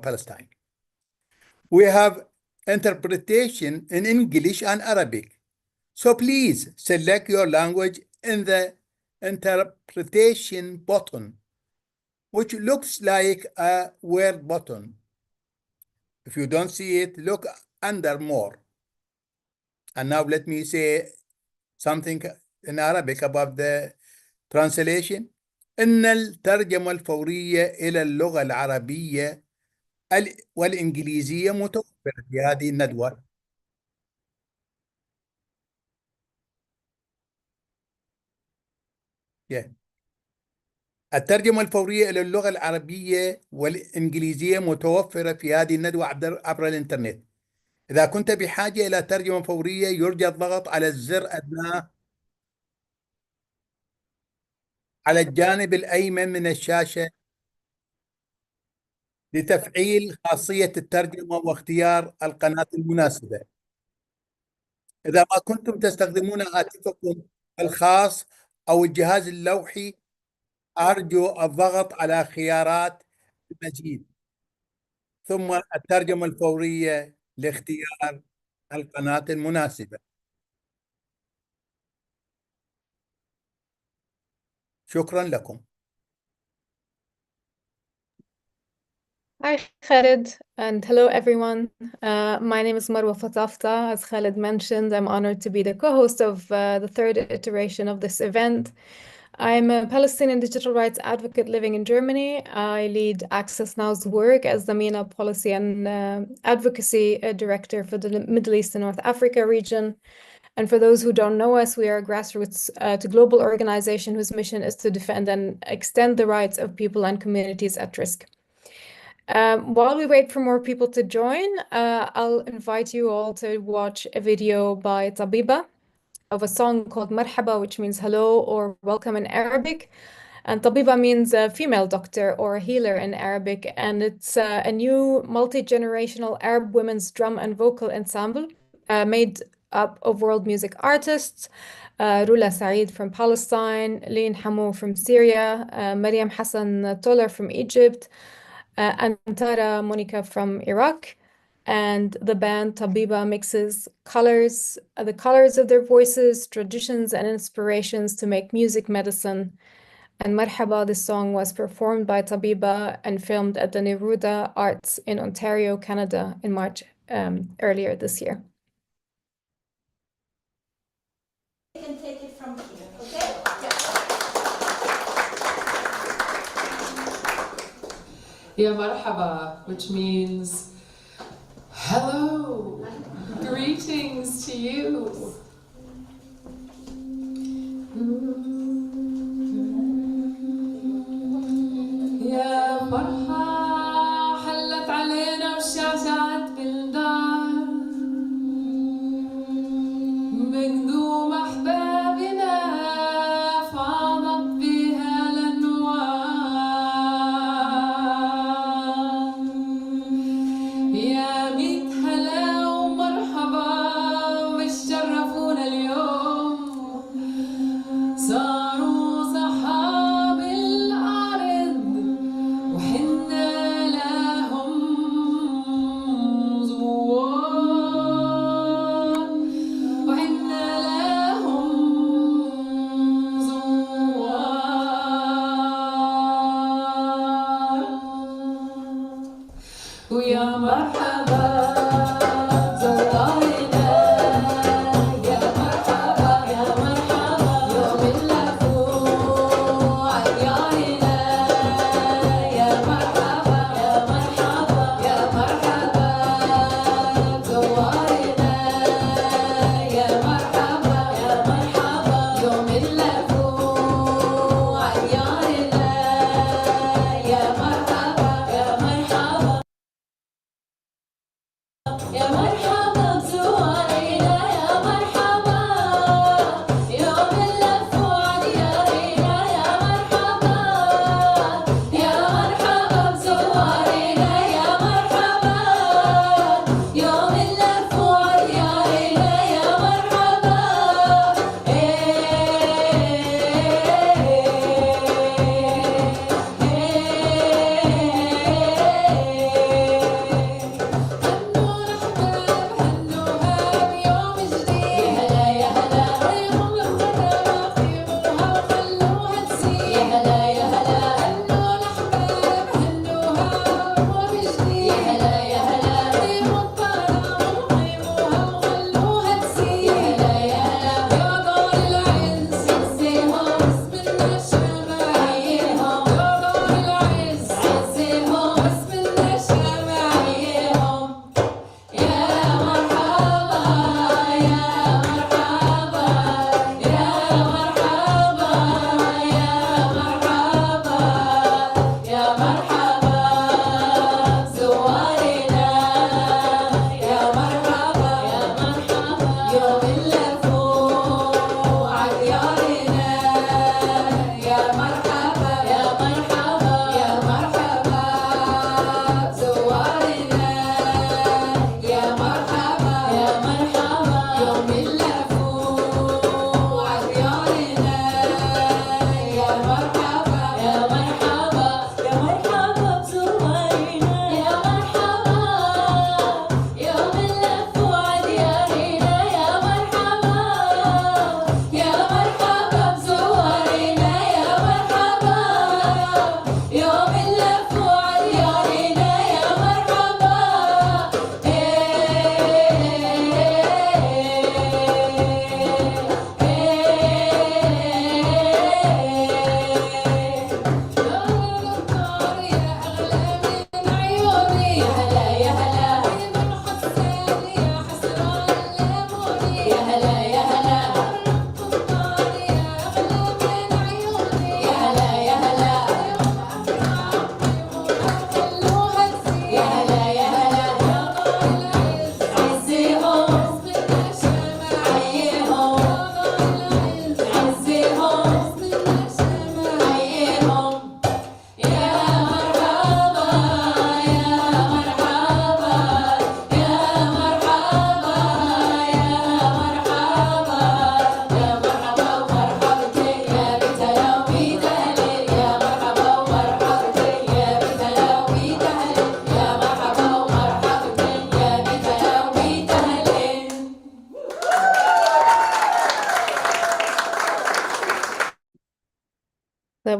Palestine. We have interpretation in English and Arabic. So please select your language in the interpretation button, which looks like a word button. If you don't see it, look under more. And now let me say something in Arabic about the translation. إن الترجمة الفورية إلى اللغة العربية والإنجليزية متوفرة في هذه الندوة. الترجمة الفورية إلى اللغة العربية والإنجليزية متوفرة في هذه الندوة عبر الإنترنت. إذا كنت بحاجة إلى ترجمة فورية يرجى الضغط على الزر أدناه على الجانب الأيمن من الشاشة لتفعيل خاصية الترجمة واختيار القناة المناسبة. إذا ما كنتم تستخدمون هاتفكم الخاص أو الجهاز اللوحي أرجو الضغط على خيارات المزيد ثم الترجمة الفورية لاختيار القناة المناسبة. شكرا لكم. Hi Khaled, and hello everyone. My name is Marwa Fatafta. As Khaled mentioned, I'm honored to be the co-host of the third iteration of this event. I'm a Palestinian digital rights advocate living in Germany. I lead Access Now's work as the MENA Policy and Advocacy Director for the Middle East and North Africa region. And for those who don't know us, we are a grassroots to global organization whose mission is to defend and extend the rights of people and communities at risk. While we wait for more people to join, I'll invite you all to watch a video by Tabiba of a song called Marhaba, which means hello or welcome in Arabic. And Tabiba means a female doctor or a healer in Arabic. And it's a new multi-generational Arab women's drum and vocal ensemble made up of world music artists. Rula Saeed from Palestine, Lin Hamou from Syria, Mariam Hassan Toller from Egypt, and Tara Monica from Iraq. And the band Tabiba mixes the colors of their voices, traditions, and inspirations to make music medicine. And Marhaba, this song was performed by Tabiba and filmed at the Neruda Arts in Ontario, Canada in March earlier this year. You can take it from here, okay? Ya marhaba, which means hello, greetings to you. يا فرحة حلت علينا وشعشعت بالدار مقدوم أحبابنا فاضت بها الأنوار يا ميت هلا ومرحبا وتشرفونا اليوم صاروا صحاب الأرض وحنا لهم زوار وحنا لهم زوار ويا مرحبا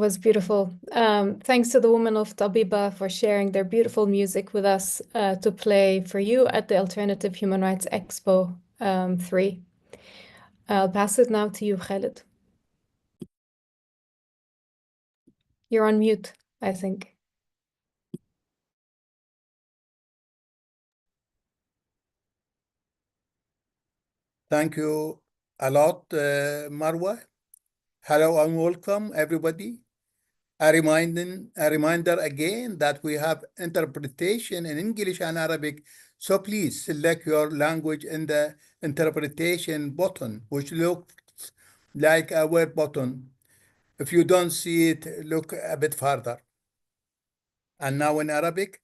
was beautiful. Thanks to the women of Tabiba for sharing their beautiful music with us to play for you at the Alternative Human Rights Expo 3. I'll pass it now to you, Khaled. You're on mute, I think. Thank you a lot, Marwa. Hello and welcome, everybody. A reminder again that we have interpretation in English and Arabic, so please select your language in the interpretation button, which looks like a word button. If you don't see it, look a bit further. And now in Arabic,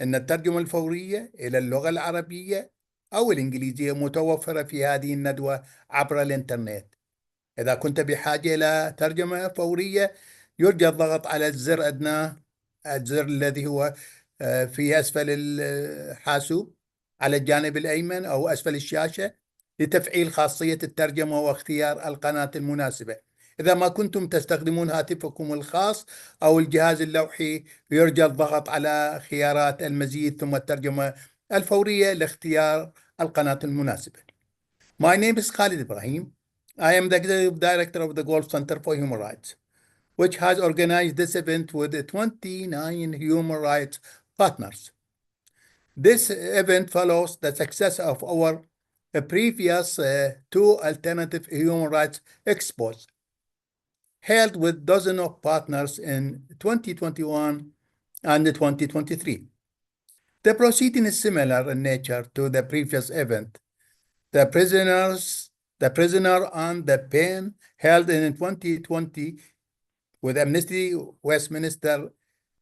إن الترجمة الفورية إلى اللغة العربية أو الإنجليزية متوفرة في هذه الندوة عبر الإنترنت. إذا كنت بحاجة إلى ترجمة فورية يرجى الضغط على الزر أدناه، الزر الذي هو في أسفل الحاسوب على الجانب الأيمن أو أسفل الشاشة لتفعيل خاصية الترجمة واختيار القناة المناسبة. إذا ما كنتم تستخدمون هاتفكم الخاص أو الجهاز اللوحي يرجى الضغط على خيارات المزيد ثم الترجمة الفورية لاختيار القناة المناسبة. My name is Khalid Ibrahim. I am the Executive Director of the Gulf Center for Human Rights, which has organized this event with 29 human rights partners. This event follows the success of our previous two alternative human rights expos, held with dozens of partners in 2021 and 2023. The proceeding is similar in nature to the previous event. The prisoner and the pen held in 2020 with Amnesty Westminster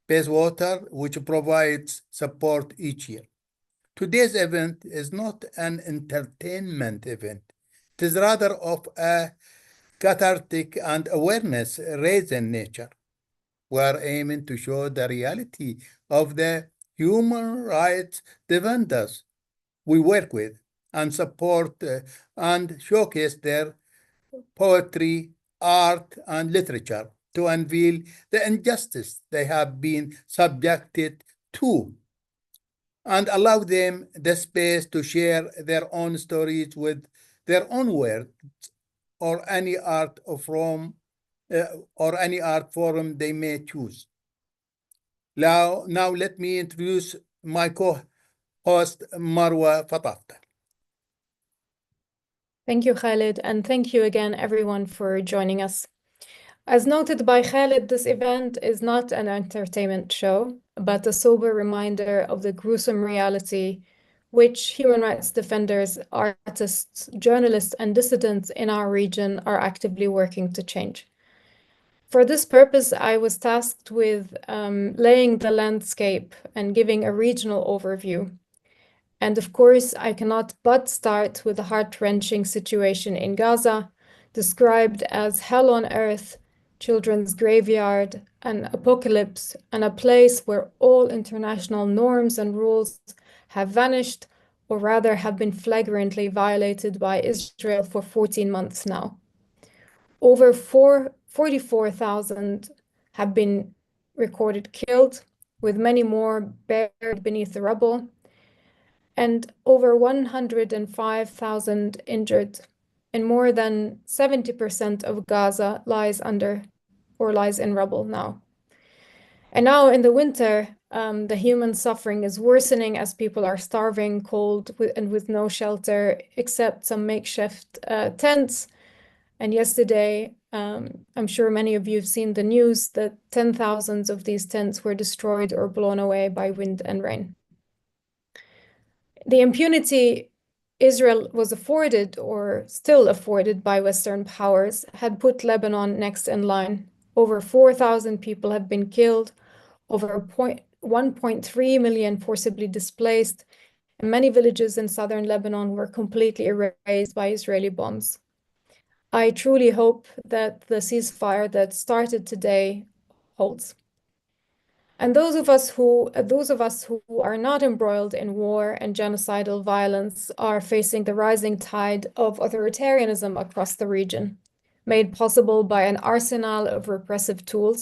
Bayswater, which provides support each year. Today's event is not an entertainment event. It is rather of a cathartic and awareness-raising nature. We are aiming to show the reality of the human rights defenders we work with and support and showcase their poetry, art, and literature to unveil the injustice they have been subjected to and allow them the space to share their own stories with their own words or any art forum they may choose. Now let me introduce my co-host Marwa Fatafta. Thank you, Khalid, and thank you again, everyone, for joining us. As noted by Khalid, this event is not an entertainment show, but a sober reminder of the gruesome reality which human rights defenders, artists, journalists, and dissidents in our region are actively working to change. For this purpose, I was tasked with laying the landscape and giving a regional overview. And of course, I cannot but start with the heart-wrenching situation in Gaza, described as hell on earth, children's graveyard, an apocalypse, and a place where all international norms and rules have vanished, or rather have been flagrantly violated by Israel for 14 months now. Over 44,000 have been recorded killed, with many more buried beneath the rubble, and over 105,000 injured, and more than 70% of Gaza lies in rubble now. And now in the winter, the human suffering is worsening as people are starving, cold, and with no shelter except some makeshift tents. And yesterday, I'm sure many of you have seen the news that 10,000 of these tents were destroyed or blown away by wind and rain. The impunity Israel was afforded, or still afforded, by Western powers had put Lebanon next in line. Over 4,000 people have been killed, over 1.3 million forcibly displaced, and many villages in southern Lebanon were completely erased by Israeli bombs. I truly hope that the ceasefire that started today holds. And those of us who are not embroiled in war and genocidal violence are facing the rising tide of authoritarianism across the region. made possible by an arsenal of repressive tools,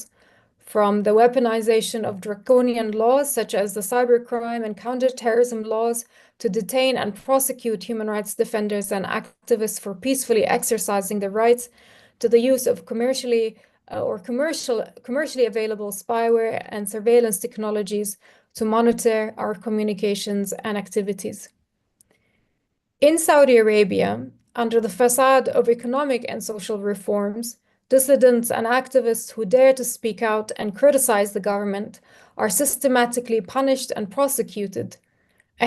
from the weaponization of draconian laws such as the cybercrime and counterterrorism laws to detain and prosecute human rights defenders and activists for peacefully exercising their rights, to the use of commercially available spyware and surveillance technologies to monitor our communications and activities. In Saudi Arabia, under the facade of economic and social reforms, dissidents and activists who dare to speak out and criticize the government are systematically punished and prosecuted.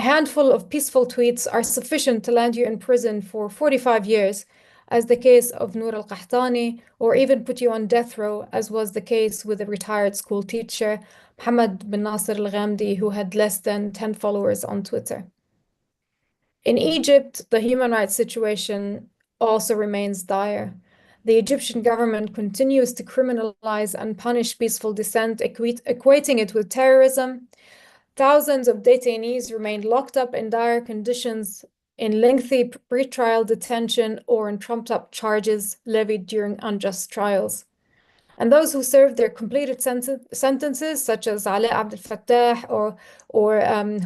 A handful of peaceful tweets are sufficient to land you in prison for 45 years, as the case of Noor al-Qahtani, or even put you on death row, as was the case with a retired school teacher, Mohammed bin Nasser al-Ghamdi, who had less than 10 followers on Twitter. In Egypt, the human rights situation also remains dire. The Egyptian government continues to criminalize and punish peaceful dissent, equating it with terrorism. Thousands of detainees remain locked up in dire conditions, in lengthy pretrial detention, or in trumped-up charges levied during unjust trials. And those who served their completed sentences, such as Ali Abdel Fattah or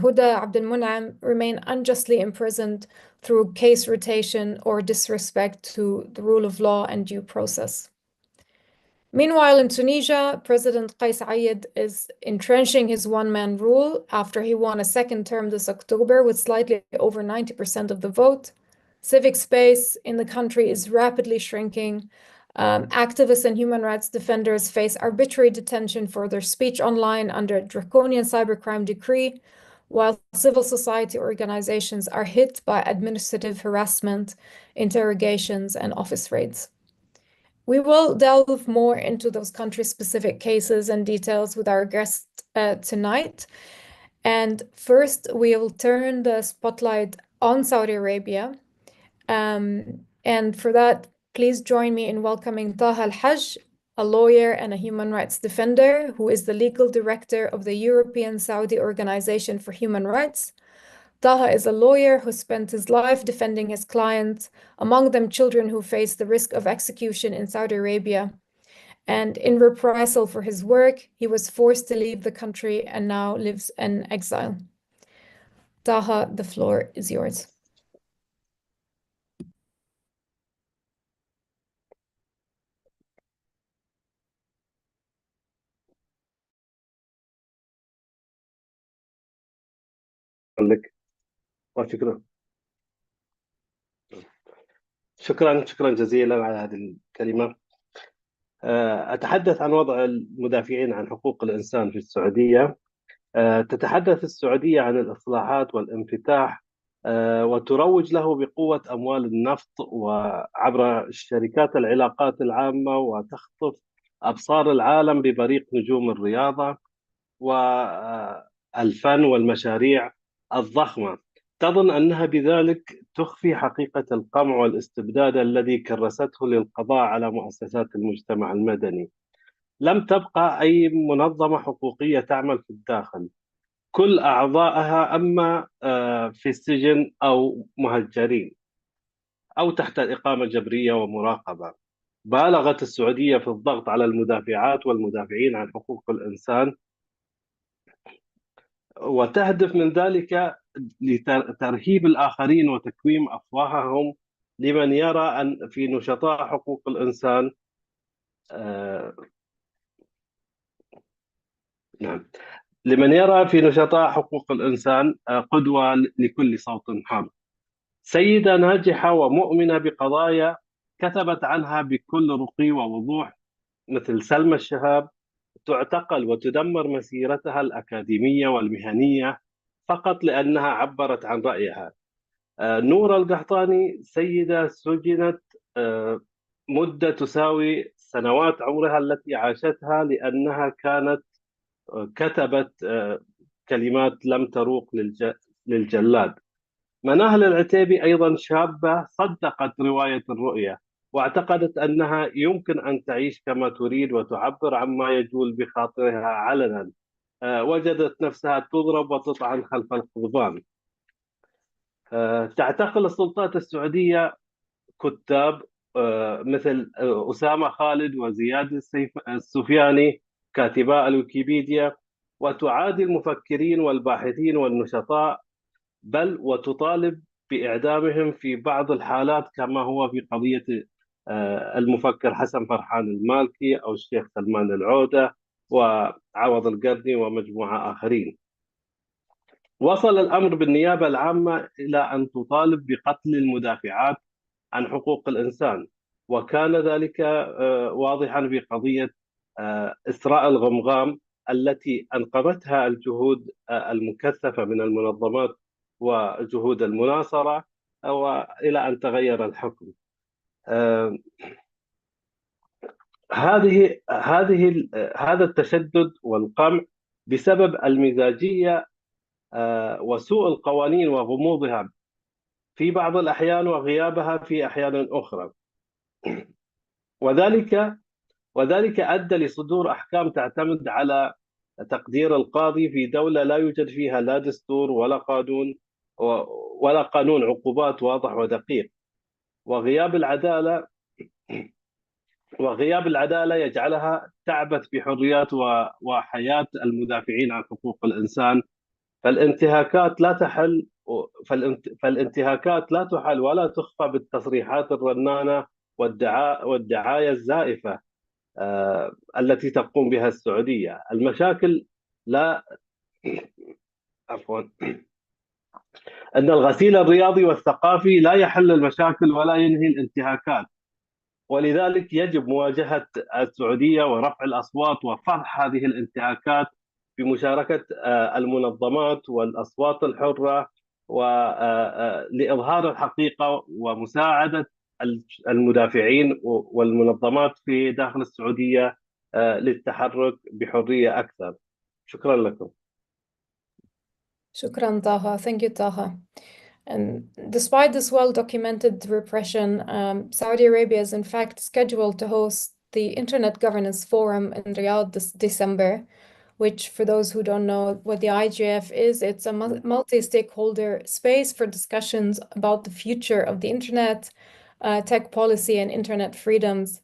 Huda Abdel Mun'am, remain unjustly imprisoned through case rotation or disrespect to the rule of law and due process. Meanwhile, in Tunisia, President Qais Said is entrenching his one-man rule after he won a second term this October with slightly over 90% of the vote. Civic space in the country is rapidly shrinking. Activists and human rights defenders face arbitrary detention for their speech online under a draconian cybercrime decree, while civil society organizations are hit by administrative harassment, interrogations, and office raids. We will delve more into those country-specific cases and details with our guest tonight. And first, we'll turn the spotlight on Saudi Arabia. And for that, please join me in welcoming Taha Al-Hajj, a lawyer and a human rights defender who is the legal director of the European Saudi Organization for Human Rights. Taha is a lawyer who spent his life defending his clients, among them children who face the risk of execution in Saudi Arabia. And in reprisal for his work, he was forced to leave the country and now lives in exile. Taha, the floor is yours. لك وشكرا شكرا جزيلا على هذه الكلمة. أتحدث عن وضع المدافعين عن حقوق الإنسان في السعودية. تتحدث السعودية عن الإصلاحات والانفتاح وتروج له بقوة أموال النفط وعبر شركات العلاقات العامة، وتخطف أبصار العالم ببريق نجوم الرياضة والفن والمشاريع الضخمة. تظن أنها بذلك تخفي حقيقة القمع والاستبداد الذي كرسته للقضاء على مؤسسات المجتمع المدني. لم تبقى أي منظمة حقوقية تعمل في الداخل، كل أعضائها أما في السجن أو مهجرين أو تحت إقامة جبرية ومراقبة. بالغت السعودية في الضغط على المدافعات والمدافعين عن حقوق الإنسان، وتهدف من ذلك لترهيب الآخرين وتكويم أفواههم لمن يرى أن في نشطاء حقوق الإنسان لمن يرى في نشطاء حقوق الإنسان قدوة لكل صوت حر. سيدة ناجحة ومؤمنة بقضايا كتبت عنها بكل رقي ووضوح مثل سلمى الشهاب تعتقل وتدمر مسيرتها الأكاديمية والمهنية فقط لأنها عبرت عن رأيها. نور القحطاني سيدة سجنت مدة تساوي سنوات عمرها التي عاشتها لأنها كتبت كلمات لم تروق للجلاد. مناهل العتيبي أيضا شابة صدقت رواية الرؤية واعتقدت أنها يمكن أن تعيش كما تريد وتعبر عما يجول بخاطرها علنا. وجدت نفسها تضرب وتطعن خلف القضبان. تعتقل السلطات السعودية كتاب مثل أسامة خالد وزياد السفياني كاتبا الويكيبيديا، وتعادي المفكرين والباحثين والنشطاء، بل وتطالب بإعدامهم في بعض الحالات، كما هو في قضية المفكر حسن فرحان المالكي أو الشيخ سلمان العودة وعوض القرني ومجموعة آخرين. وصل الأمر بالنيابة العامة إلى أن تطالب بقتل المدافعات عن حقوق الإنسان، وكان ذلك واضحا في قضية إسراء الغمغام التي أنقذتها الجهود المكثفة من المنظمات وجهود المناصرة، وإلى أن تغير الحكم. هذا التشدد والقمع بسبب المزاجية وسوء القوانين وغموضها في بعض الأحيان وغيابها في أحيان أخرى، وذلك أدى لصدور أحكام تعتمد على تقدير القاضي في دولة لا يوجد فيها لا دستور ولا قانون عقوبات واضح ودقيق، وغياب العدالة يجعلها تعبث بحريات وحياة المدافعين عن حقوق الإنسان. فالانتهاكات لا تحل ولا تخفى بالتصريحات الرنانة والدعاية الزائفة التي تقوم بها السعودية. المشاكل أن الغسيل الرياضي والثقافي لا يحل المشاكل ولا ينهي الانتهاكات، ولذلك يجب مواجهة السعودية ورفع الأصوات وفضح هذه الانتهاكات بمشاركة المنظمات والأصوات الحرة لإظهار الحقيقة ومساعدة المدافعين والمنظمات في داخل السعودية للتحرك بحرية أكثر. شكرا لكم. شكرا Taha. Thank you, Taha. And despite this well-documented repression, Saudi Arabia is in fact scheduled to host the Internet Governance Forum in Riyadh this December, which, for those who don't know what the IGF is, it's a multi-stakeholder space for discussions about the future of the internet, tech policy, and internet freedoms.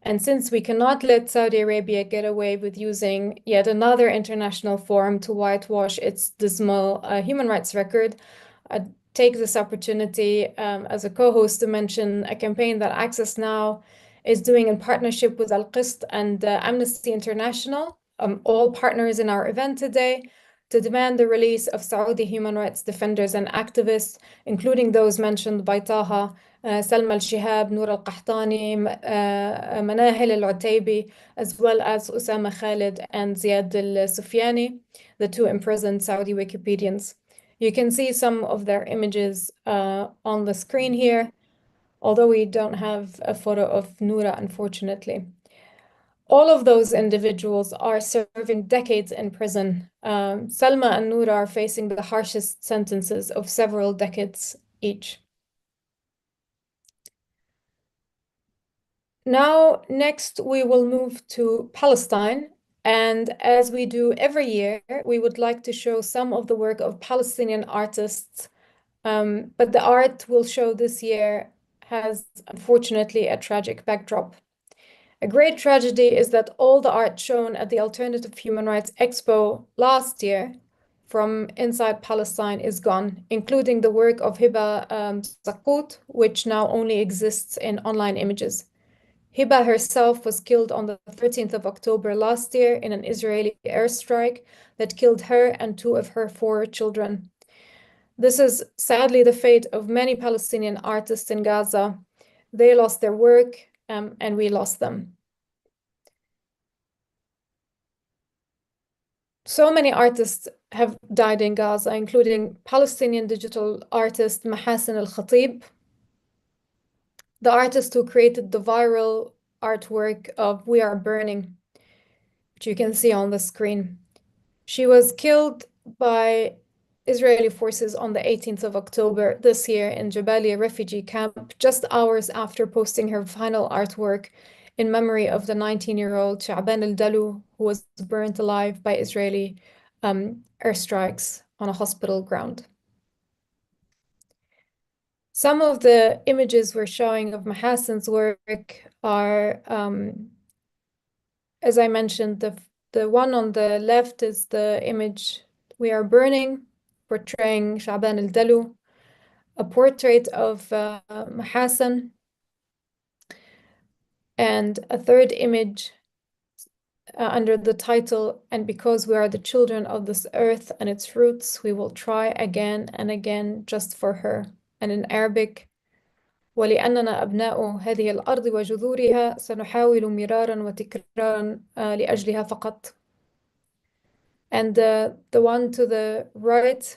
And since we cannot let Saudi Arabia get away with using yet another international forum to whitewash its dismal human rights record, I'd take this opportunity as a co-host to mention a campaign that Access Now is doing in partnership with Al-Qist and Amnesty International, all partners in our event today, to demand the release of Saudi human rights defenders and activists, including those mentioned by Taha, Salma al-Shihab, Noor al-Qahtani, Manahil al-Utaybi, as well as Usama Khalid and Ziad al-Sufyani, the two imprisoned Saudi Wikipedians. You can see some of their images on the screen here, although we don't have a photo of Noura, unfortunately. All of those individuals are serving decades in prison. Salma and Noura are facing the harshest sentences of several decades each. Now, next, we will move to Palestine. And as we do every year, we would like to show some of the work of Palestinian artists. But the art we'll show this year has, unfortunately, a tragic backdrop. A great tragedy is that all the art shown at the Alternative Human Rights Expo last year from inside Palestine is gone, including the work of Hiba Zakut, which now only exists in online images. Hiba herself was killed on the 13th of October last year in an Israeli airstrike that killed her and two of her 4 children. This is sadly the fate of many Palestinian artists in Gaza. They lost their work, and we lost them. So many artists have died in Gaza, including Palestinian digital artist Mahasin al-Khatib, the artist who created the viral artwork of We Are Burning, which you can see on the screen. She was killed by Israeli forces on the 18th of October this year in Jabalia refugee camp, just hours after posting her final artwork in memory of the 19-year-old Sha'ban al-Dalu, who was burnt alive by Israeli airstrikes on a hospital ground. Some of the images we're showing of Mahassan's work are, as I mentioned, the one on the left is the image "We Are Burning," portraying Shaban al-Dalu, a portrait of Mahassan, and a third image under the title, "And because we are the children of this earth and its fruits, we will try again and again just for her." And in Arabic, ولأننا أبناء هذه الأرض وجذورها سنحاول مرارا وتكرارا لأجلها فقط. And the one to the right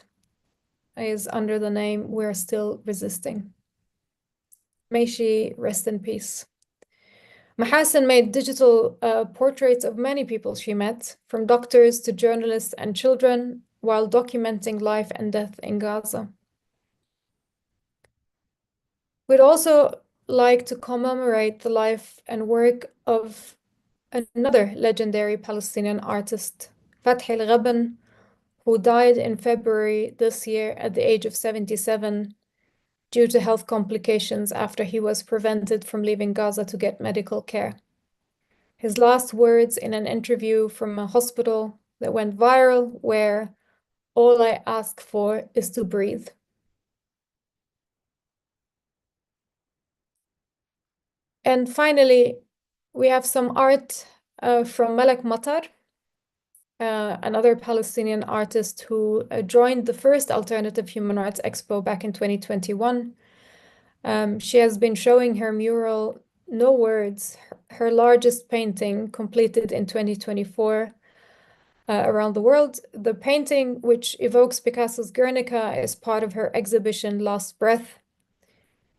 is under the name "We're Still Resisting." May she rest in peace. Mahassan made digital portraits of many people she met, from doctors to journalists and children, while documenting life and death in Gaza. We'd also like to commemorate the life and work of another legendary Palestinian artist, Fathi al-Ghabn, who died in February this year at the age of 77 due to health complications after he was prevented from leaving Gaza to get medical care. His last words in an interview from a hospital that went viral were, "All I ask for is to breathe." And finally, we have some art from Malak Matar, another Palestinian artist who joined the first Alternative Human Rights Expo back in 2021. She has been showing her mural, "No Words," her largest painting, completed in 2024 around the world. The painting, which evokes Picasso's Guernica, is part of her exhibition Last Breath.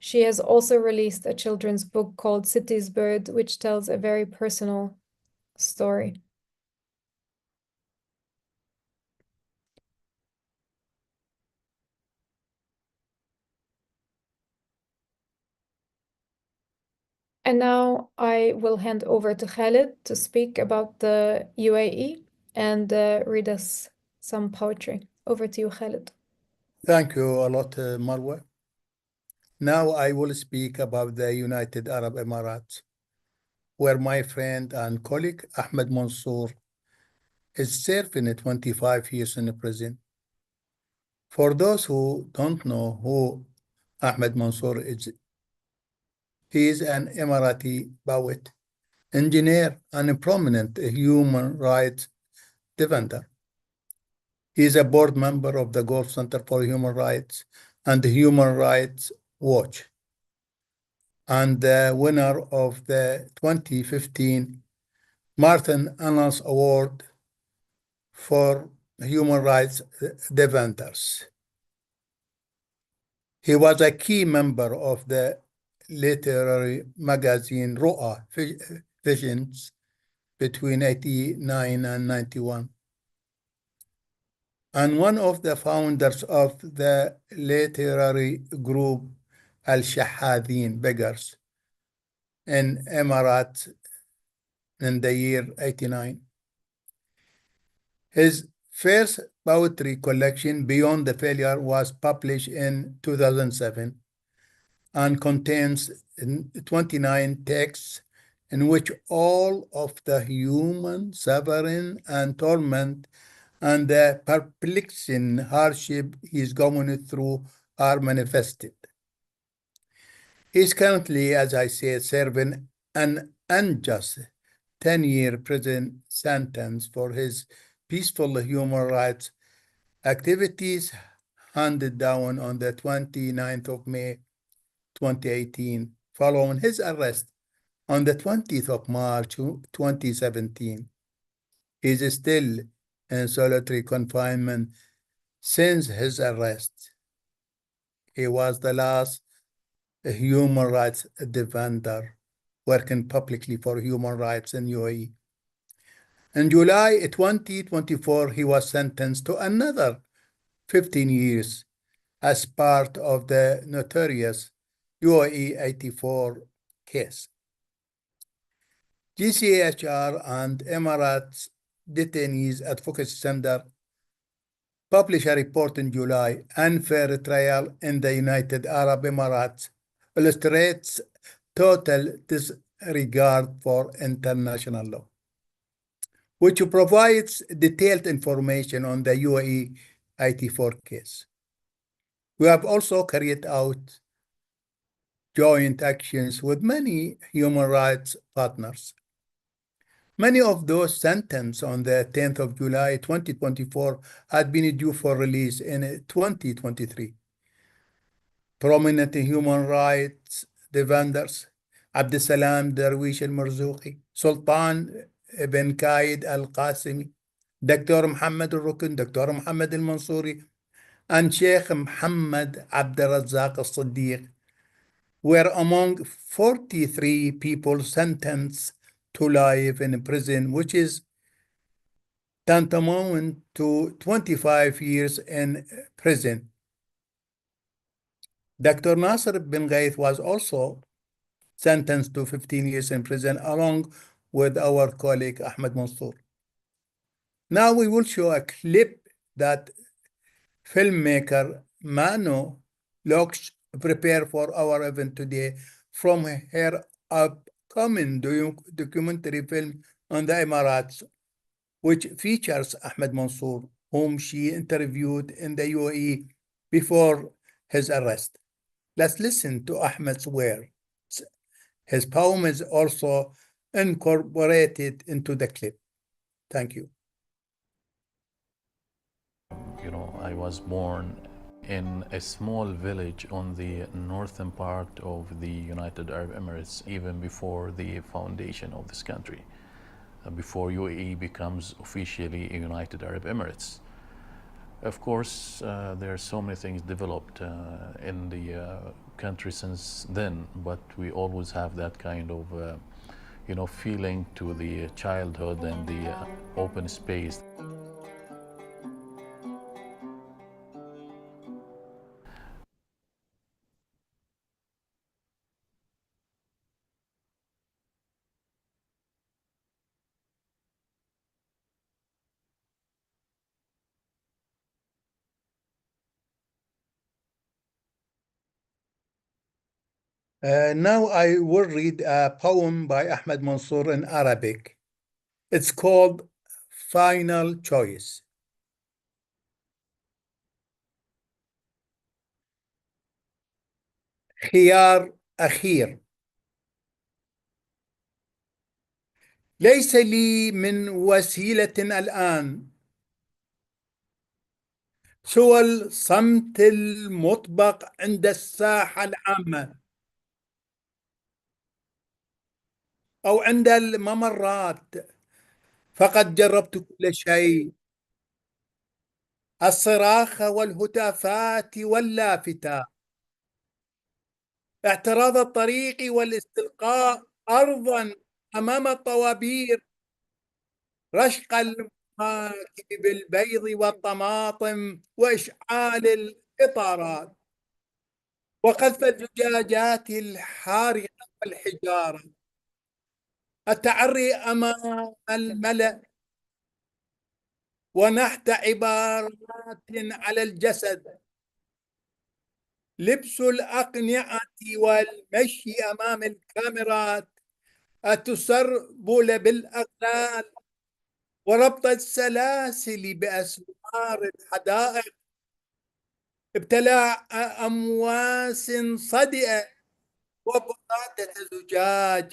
She has also released a children's book called City's Bird, which tells a very personal story. And now I will hand over to Khalid to speak about the UAE and read us some poetry. Over to you, Khalid. Thank you a lot, Marwa. Now I will speak about the United Arab Emirates, where my friend and colleague Ahmed Mansour is serving 25 years in prison. For those who don't know who Ahmed Mansour is, he is an Emirati poet, engineer, and a prominent human rights defender. He is a board member of the Gulf Center for Human Rights and Human Rights Watch, and the winner of the 2015 Martin Annals Award for Human Rights Defenders. He was a key member of the literary magazine Ru'a Visions between 89 and 91, and one of the founders of the literary group Al-Shahadin Beggars in Emirates in the year 89. His first poetry collection, Beyond the Failure, was published in 2007 and contains 29 texts in which all of the human suffering and torment and the perplexing hardship he is going through are manifested. He is currently, as I said, serving an unjust 10-year prison sentence for his peaceful human rights activities handed down on the 29th of May 2018, following his arrest on the 20th of March 2017. He is still in solitary confinement since his arrest. He was the last human rights defender working publicly for human rights in UAE. In July 2024, he was sentenced to another 15 years as part of the notorious UAE 84 case. GCHR and Emirates Detainees Advocacy Center published a report in July, Unfair Trial in the United Arab Emirates, illustrates total disregard for international law, which provides detailed information on the UAE 84 case. We have also carried out joint actions with many human rights partners. Many of those sentenced on the 10th of July 2024 had been due for release in 2023. Prominent human rights defenders Abdeslam Darwish al-Marzouqi, Sultan ibn Qaid al-Qasimi, Dr. Muhammad al-Rukn, Dr. Muhammad al-Mansouri, and Sheikh Muhammad Abdel-Razzaq al-Siddiq were among 43 people sentenced to life in prison, which is tantamount to 25 years in prison. Dr. Nasser bin Ghaith was also sentenced to 15 years in prison, along with our colleague Ahmed Mansour. Now we will show a clip that filmmaker Mano Loksh prepared for our event today from her upcoming documentary film on the Emirates, which features Ahmed Mansour, whom she interviewed in the UAE before his arrest. Let's listen to Ahmed's words. His poem is also incorporated into the clip. Thank you. You know, I was born in a small village on the northern part of the United Arab Emirates, even before the foundation of this country, before UAE becomes officially a United Arab Emirates. Of course, there are so many things developed in the country since then, but we always have that kind of feeling to the childhood and the open space. Now I will read a poem by Ahmed Mansour in Arabic. It's called Final Choice. خيار أخير. ليس لي من وسيلة الآن سوى الصمت المطبق عند الساحة العامة أو عند الممرات، فقد جربت كل شيء، الصراخ والهتافات واللافتة، اعتراض الطريق والاستلقاء أرضا أمام الطوابير، رشق المراكب بالبيض والطماطم وإشعال الإطارات، وقذف الزجاجات الحارقة والحجارة، التعري أمام الملأ ونحت عبارات على الجسد، لبس الأقنعة والمشي أمام الكاميرات، التسربل بالأغلال وربط السلاسل بأسوار الحدائق، ابتلاع أمواس صدئة وبرادة زجاج،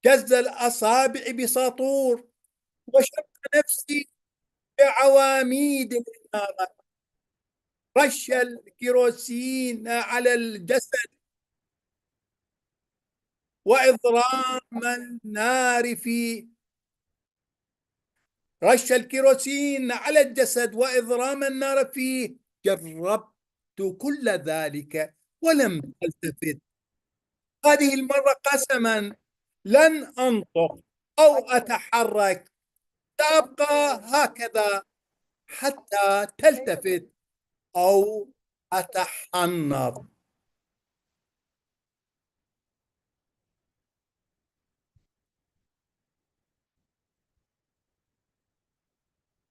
جز الأصابع بساطور، وشق نفسي بعواميد الإنارة، رش الكيروسين على الجسد وإضرام النار فيه، رش الكيروسين على الجسد وإضرام النار فيه، جربت كل ذلك ولم ألتفت، هذه المرة قسما لن أنطق أو أتحرك، سأبقى هكذا حتى تلتفت أو أتحنط.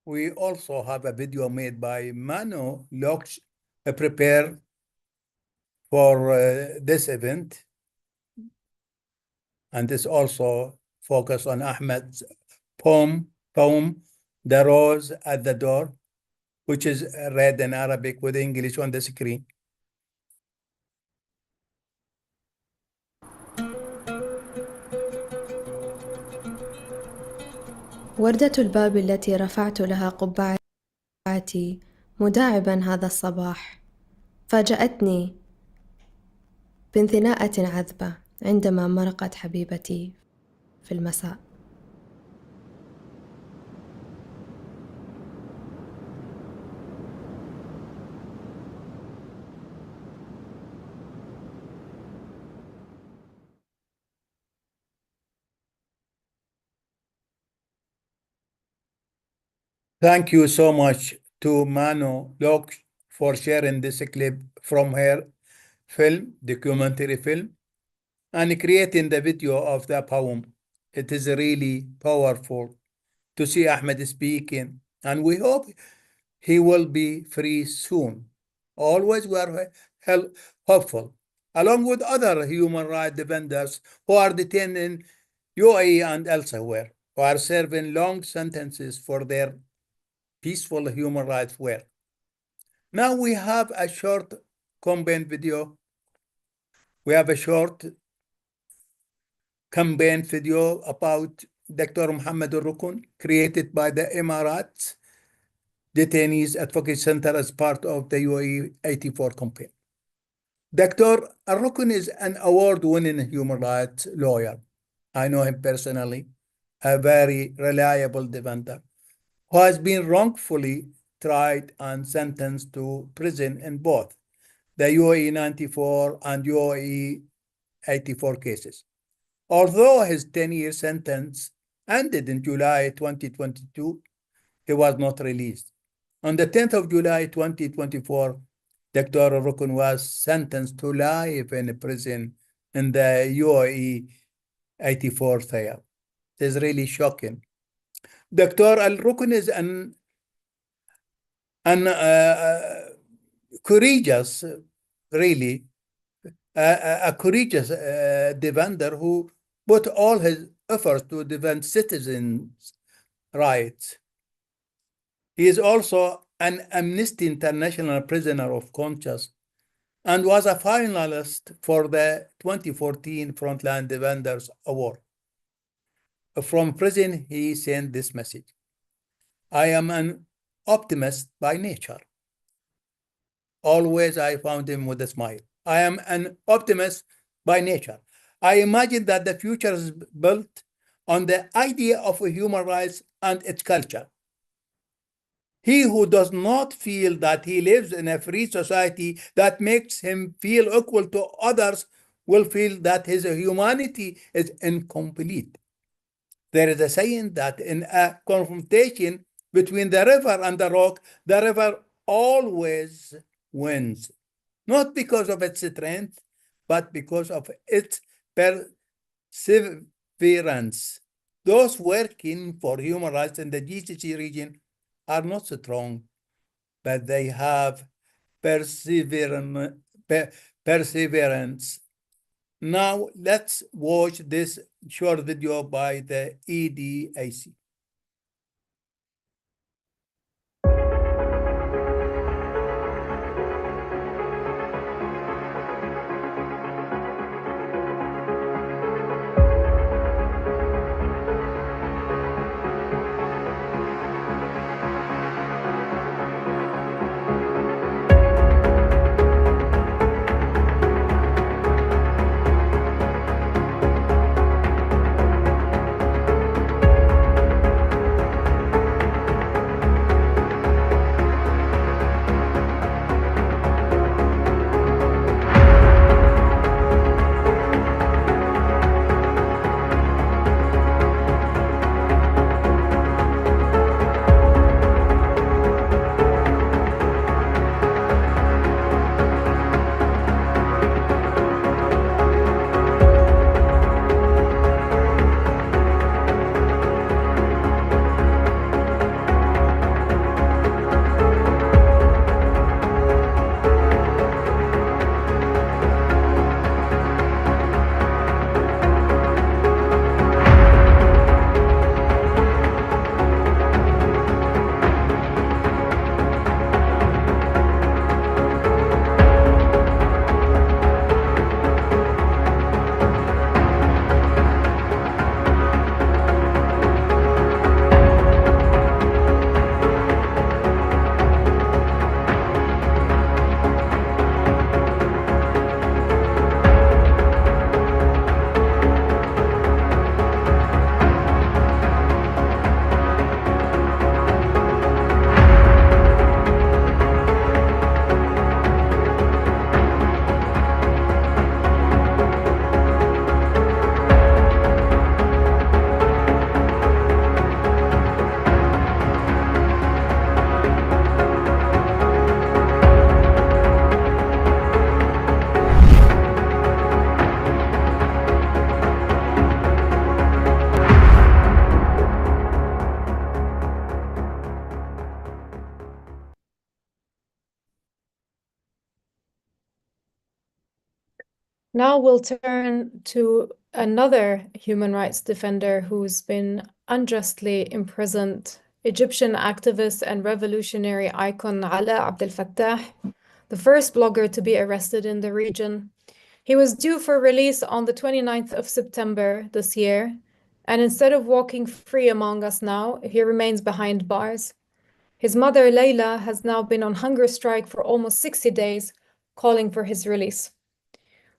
we also have a video made by Mano Loksh prepared for this event. And this also focused on Ahmed's poem, The Rose at the Door, which is read in Arabic with English on the screen. وردة الباب التي رفعت لها قبعتي مداعبا هذا الصباح فاجأتني بانثناءة عذبة عندما مرقت حبيبتي في المساء. Thank you so much to Mano Lok for sharing this clip from her film, documentary film, and creating the video of the poem. It is really powerful to see Ahmed speaking, and we hope he will be free soon. Always we are hopeful, along with other human rights defenders who are detained in UAE and elsewhere, who are serving long sentences for their peaceful human rights work. Now we have a short campaign video. We have a short campaign video about Dr. Mohammed Al-Rukun, created by the Emirates Detainees Advocacy Center as part of the UAE 84 campaign. Dr. Al-Rukun is an award-winning human rights lawyer. I know him personally, a very reliable defender who has been wrongfully tried and sentenced to prison in both the UAE 94 and UAE 84 cases. Although his 10-year sentence ended in July 2022, he was not released. On the 10th of July 2024, Dr. Al-Rukun was sentenced to life in prison in the UAE 84 jail. It is really shocking. Dr. Al-Rukun is an courageous, really, a courageous defender who put all his efforts to defend citizens' rights. He is also an Amnesty International prisoner of conscience and was a finalist for the 2014 Frontline Defenders Award. From prison, he sent this message: I am an optimist by nature. Always I found him with a smile. I am an optimist by nature. I imagine that the future is built on the idea of human rights and its culture. He who does not feel that he lives in a free society that makes him feel equal to others will feel that his humanity is incomplete. There is a saying that in a confrontation between the river and the rock, the river always wins, not because of its strength, but because of its perseverance. Those working for human rights in the GCC region are not strong, but they have perseverance. Now let's watch this short video by the EDAC. Now we'll turn to another human rights defender who's been unjustly imprisoned, Egyptian activist and revolutionary icon Ala Abdel Fattah, the first blogger to be arrested in the region. He was due for release on the 29th of September this year, and instead of walking free among us now, he remains behind bars. His mother, Layla, has now been on hunger strike for almost 60 days, calling for his release.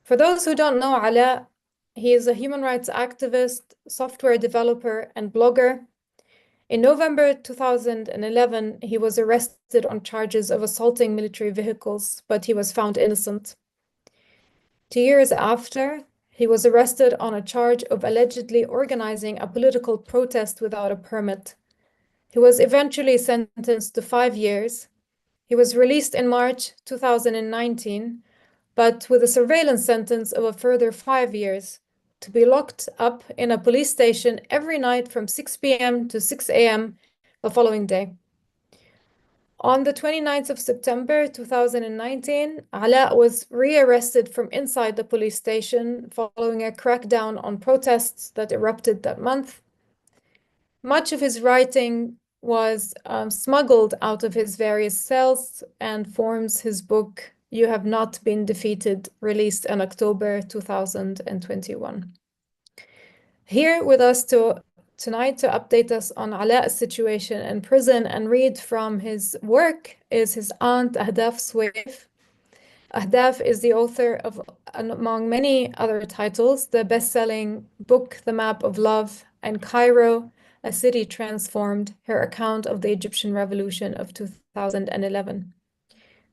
For those who don't know Ala, he is a human rights activist, software developer, and blogger. In November 2011, he was arrested on charges of assaulting military vehicles, but he was found innocent. 2 years after, he was arrested on a charge of allegedly organizing a political protest without a permit. He was eventually sentenced to 5 years. He was released in March 2019, but with a surveillance sentence of a further 5 years to be locked up in a police station every night from 6 p.m. to 6 a.m. the following day. On the 29th of September 2019, Ala was rearrested from inside the police station following a crackdown on protests that erupted that month. Much of his writing was smuggled out of his various cells and forms his book, You Have Not Been Defeated, released in October 2021. Here with us tonight to update us on Ala's situation in prison and read from his work is his aunt, Ahdaf Swaif. Ahdaf is the author of, among many other titles, the best-selling book, The Map of Love, and Cairo, A City Transformed, her account of the Egyptian Revolution of 2011.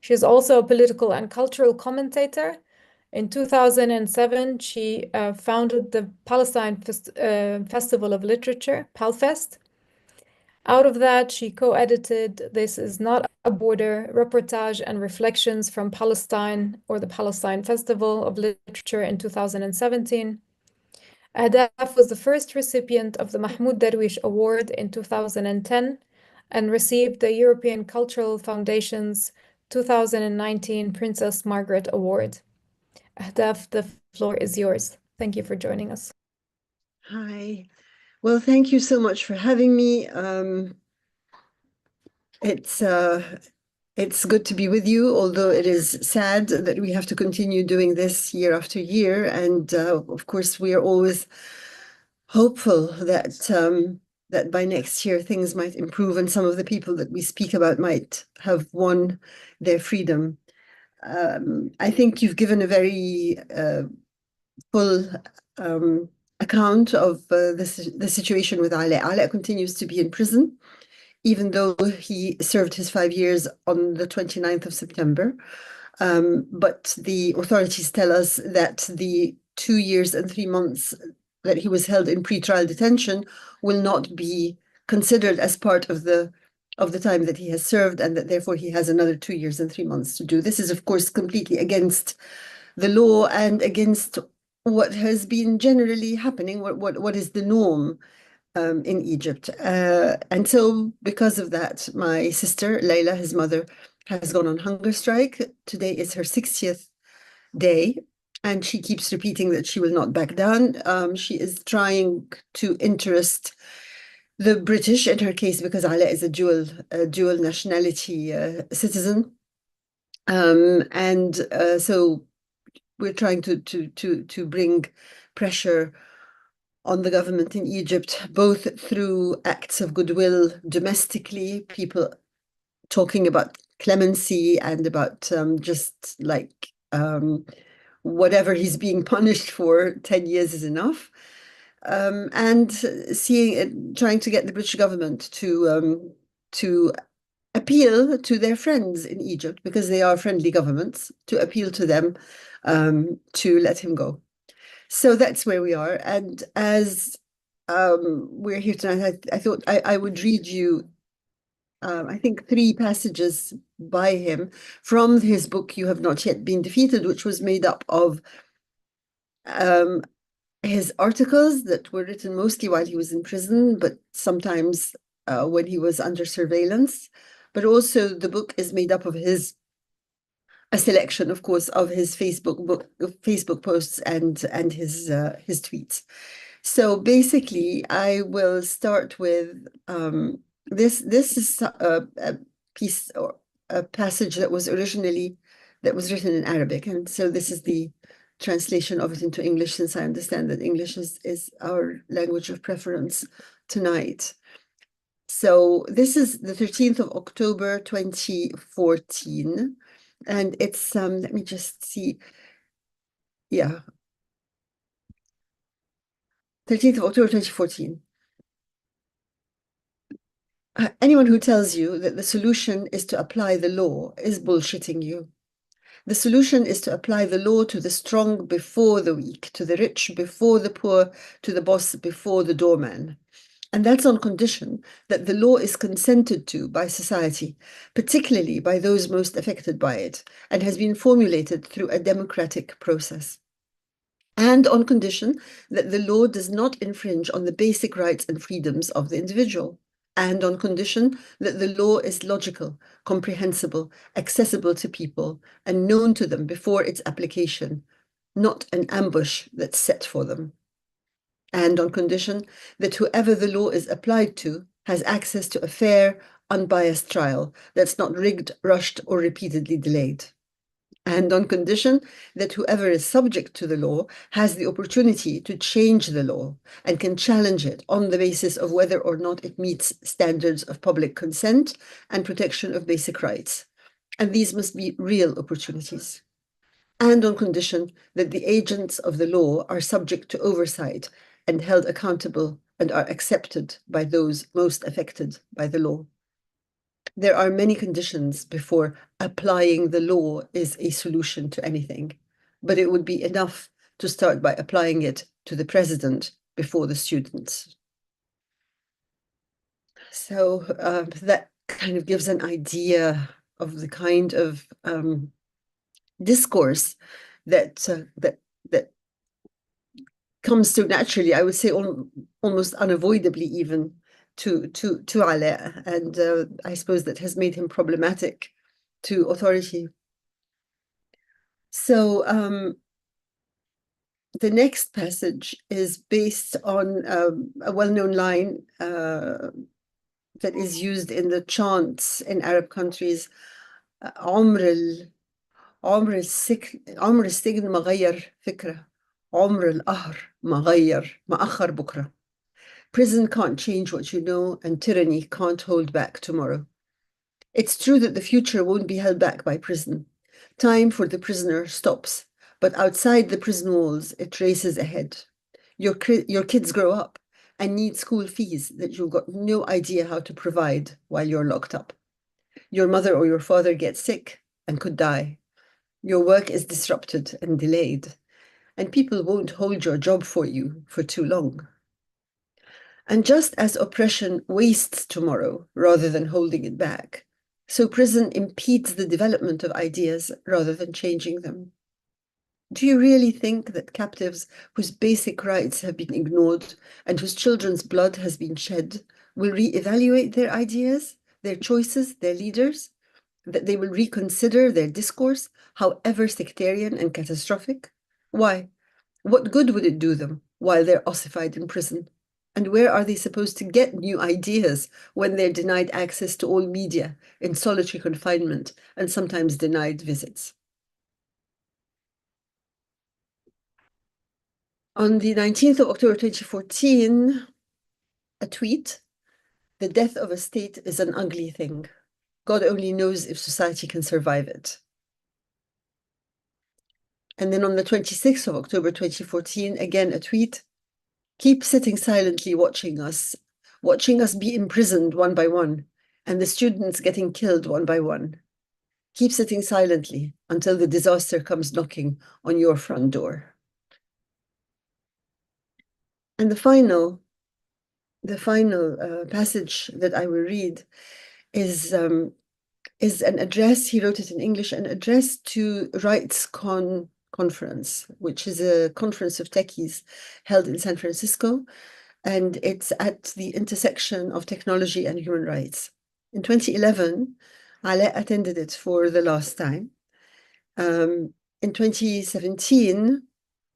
She is also a political and cultural commentator. In 2007, she founded the Palestine Festival of Literature, PALFest. Out of that, she co-edited This Is Not a Border, Reportage and Reflections from Palestine, or the Palestine Festival of Literature in 2017. Ahdaf was the first recipient of the Mahmoud Darwish Award in 2010 and received the European Cultural Foundation's 2019 Princess Margaret Award. Ahdaf, the floor is yours. Thank you for joining us. Hi. Well, thank you so much for having me. It's good to be with you, although it is sad that we have to continue doing this year after year. And of course, we are always hopeful that that by next year things might improve and some of the people that we speak about might have won their freedom. I think you've given a very full account of the situation with Ala. Ala continues to be in prison, even though he served his 5 years on the 29th of September. But the authorities tell us that the 2 years and 3 months that he was held in pretrial detention will not be considered as part of the time that he has served, and that therefore he has another 2 years and 3 months to do. This is, of course, completely against the law and against what has been generally happening, what is the norm in Egypt. And so because of that, my sister, Layla, his mother, has gone on hunger strike. Today is her 60th day, and she keeps repeating that she will not back down. She is trying to interest the British in her case because Ala is a dual nationality citizen, and so we're trying to bring pressure on the government in Egypt, both through acts of goodwill domestically, people talking about clemency and about just like whatever he's being punished for, 10 years is enough. And trying to get the British government to appeal to their friends in Egypt, because they are friendly governments, to appeal to them to let him go. So that's where we are. And as we're here tonight, I thought I would read you, I think, 3 passages by him from his book, You Have Not Yet Been Defeated, which was made up of his articles that were written mostly while he was in prison, but sometimes when he was under surveillance. But also the book is made up of his a selection, of course, of his Facebook posts and his tweets. So basically, I will start with this. This is a piece or a passage that was written in Arabic, and so this is the translation of it into English, since I understand that English is our language of preference tonight. So this is the 13th of October, 2014. And it's, let me just see. Yeah. 13th of October, 2014. Anyone who tells you that the solution is to apply the law is bullshitting you. The solution is to apply the law to the strong before the weak, to the rich before the poor, to the boss before the doorman. And that's on condition that the law is consented to by society, particularly by those most affected by it, and has been formulated through a democratic process. And on condition that the law does not infringe on the basic rights and freedoms of the individual. And on condition that the law is logical, comprehensible, accessible to people, and known to them before its application, not an ambush that's set for them. And on condition that whoever the law is applied to has access to a fair, unbiased trial that's not rigged, rushed, or repeatedly delayed. And on condition that whoever is subject to the law has the opportunity to change the law and can challenge it on the basis of whether or not it meets standards of public consent and protection of basic rights. And these must be real opportunities. And on condition that the agents of the law are subject to oversight and held accountable and are accepted by those most affected by the law. There are many conditions before applying the law is a solution to anything, but it would be enough to start by applying it to the president before the students. So that kind of gives an idea of the kind of discourse that comes so naturally, I would say almost unavoidably even, to Alaa, and I suppose that has made him problematic to authority. So the next passage is based on a well-known line that is used in the chants in Arab countries. عمر السجن ما غير فكرة، عمر القهر ما أخر بكرة. Prison can't change what you know, and tyranny can't hold back tomorrow. It's true that the future won't be held back by prison. Time for the prisoner stops, but outside the prison walls, it races ahead. Your kids grow up and need school fees that you've got no idea how to provide while you're locked up. Your mother or your father gets sick and could die. Your work is disrupted and delayed, and people won't hold your job for you for too long. And just as oppression wastes tomorrow rather than holding it back, so prison impedes the development of ideas rather than changing them. Do you really think that captives whose basic rights have been ignored and whose children's blood has been shed will re-evaluate their ideas, their choices, their leaders? That they will reconsider their discourse, however sectarian and catastrophic? Why? What good would it do them while they're ossified in prison? And where are they supposed to get new ideas when they're denied access to all media, in solitary confinement, and sometimes denied visits? On the 19th of October 2014, a tweet: "The death of a state is an ugly thing. God only knows if society can survive it." And then on the 26th of October 2014, again a tweet: "Keep sitting silently watching us be imprisoned one by one, and the students getting killed one by one. Keep sitting silently until the disaster comes knocking on your front door." And the final passage that I will read is an address. He wrote it in English, an address to Rights Conference, which is a conference of techies held in San Francisco, and it's at the intersection of technology and human rights. In 2011, Alaa attended it for the last time, In 2017,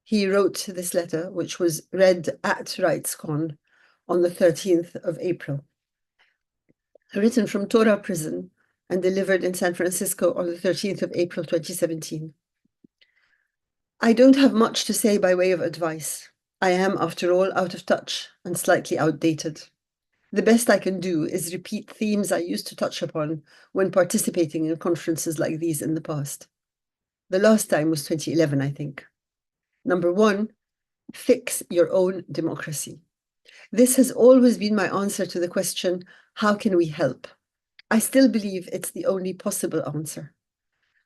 he wrote this letter, which was read at RightsCon on the 13th of April, written from Torah prison and delivered in San Francisco on the 13th of April, 2017. I don't have much to say by way of advice. I am, after all, out of touch and slightly outdated. The best I can do is repeat themes I used to touch upon when participating in conferences like these in the past. The last time was 2011, I think. Number one, fix your own democracy. This has always been my answer to the question, how can we help? I still believe it's the only possible answer.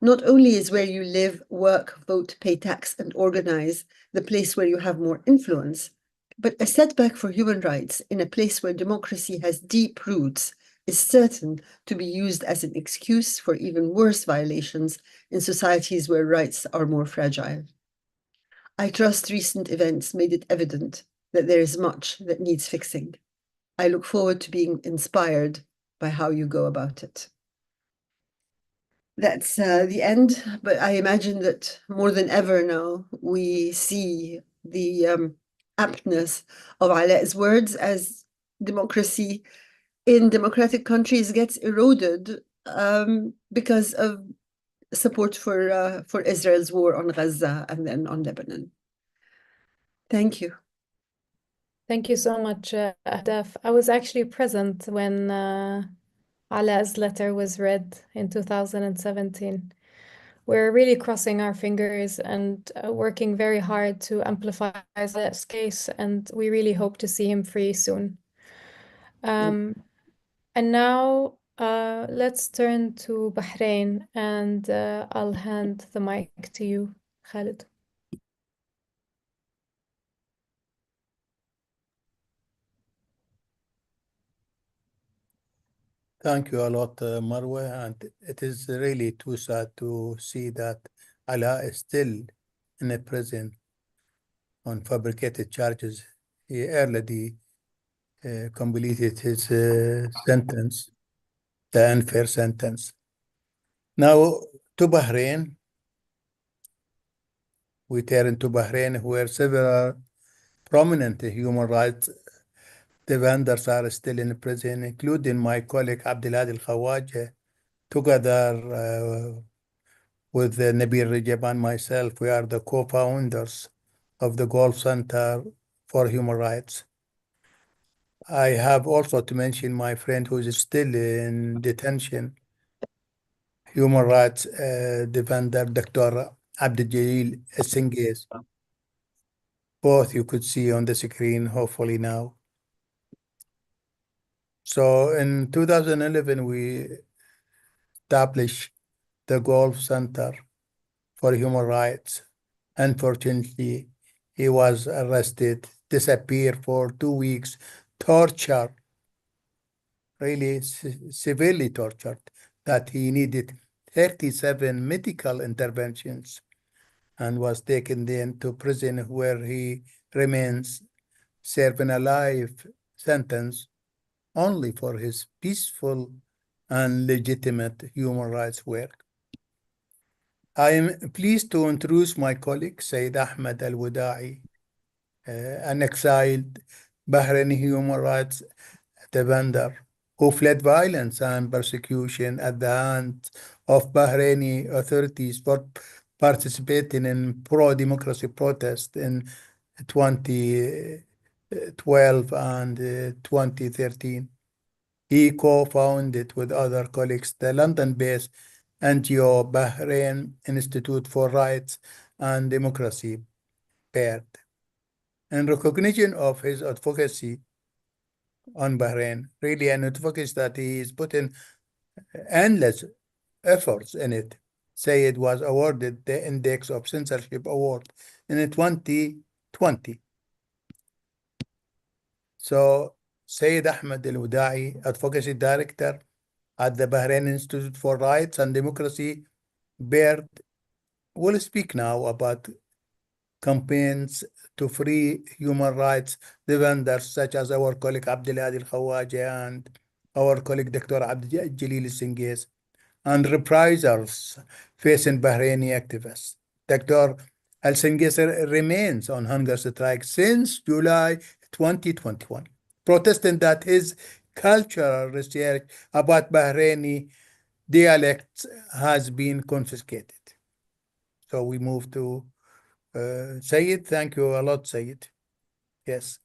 Not only is where you live, work, vote, pay tax, and organize the place where you have more influence, but a setback for human rights in a place where democracy has deep roots is certain to be used as an excuse for even worse violations in societies where rights are more fragile. I trust recent events made it evident that there is much that needs fixing. I look forward to being inspired by how you go about it. That's the end, but I imagine that more than ever now, we see the aptness of Alaa's words as democracy in democratic countries gets eroded because of support for Israel's war on Gaza and then on Lebanon. Thank you. Thank you so much, Ahdaf. I was actually present when Alaa's letter was read in 2017. We're really crossing our fingers and working very hard to amplify Alaa's case, and we really hope to see him free soon. And now let's turn to Bahrain, and I'll hand the mic to you, Khalid. Thank you a lot, Marwa, and it is really too sad to see that Alaa is still in a prison on fabricated charges. He early completed his sentence, the unfair sentence. Now to Bahrain. We turn to Bahrain, where several prominent human rights defenders are still in prison, including my colleague Abdelhadi Al-Khawaja. Together with Nabil Rajab and myself, we are the co-founders of the Gulf Center for Human Rights. I have also to mention my friend who is still in detention, human rights defender, Dr. Abdul Singhes. Both you could see on the screen, hopefully now. So in 2011, we established the Gulf Center for Human Rights. Unfortunately, he was arrested, disappeared for 2 weeks, tortured, really severely tortured, that he needed 37 medical interventions and was taken then to prison where he remains serving a life sentence only for his peaceful and legitimate human rights work. I am pleased to introduce my colleague, Sayyid Ahmed Al-Wada'i, an exiled Bahraini human rights defender who fled violence and persecution at the hands of Bahraini authorities for participating in pro-democracy protests in 2012 and 2013. He co-founded with other colleagues the London-based NGO Bahrain Institute for Rights and Democracy, BAIRD. In recognition of his advocacy on Bahrain, really an advocacy that he is putting endless efforts in it. Sayed was awarded the Index of Censorship Award in 2020. So Sayyid Ahmed Al-Wada'i, Advocacy Director at the Bahrain Institute for Rights and Democracy, BAIRD, will speak now about campaigns to free human rights defenders such as our colleague Abdelhadi Al-Khawaja and our colleague Dr. Abdul Singhes. and reprisals facing Bahraini activists. Dr. Al-Senghis remains on hunger strike since July 2021, protesting that his cultural research about Bahraini dialects has been confiscated. So we move to Sayed. Thank you a lot, Sayed. Yes.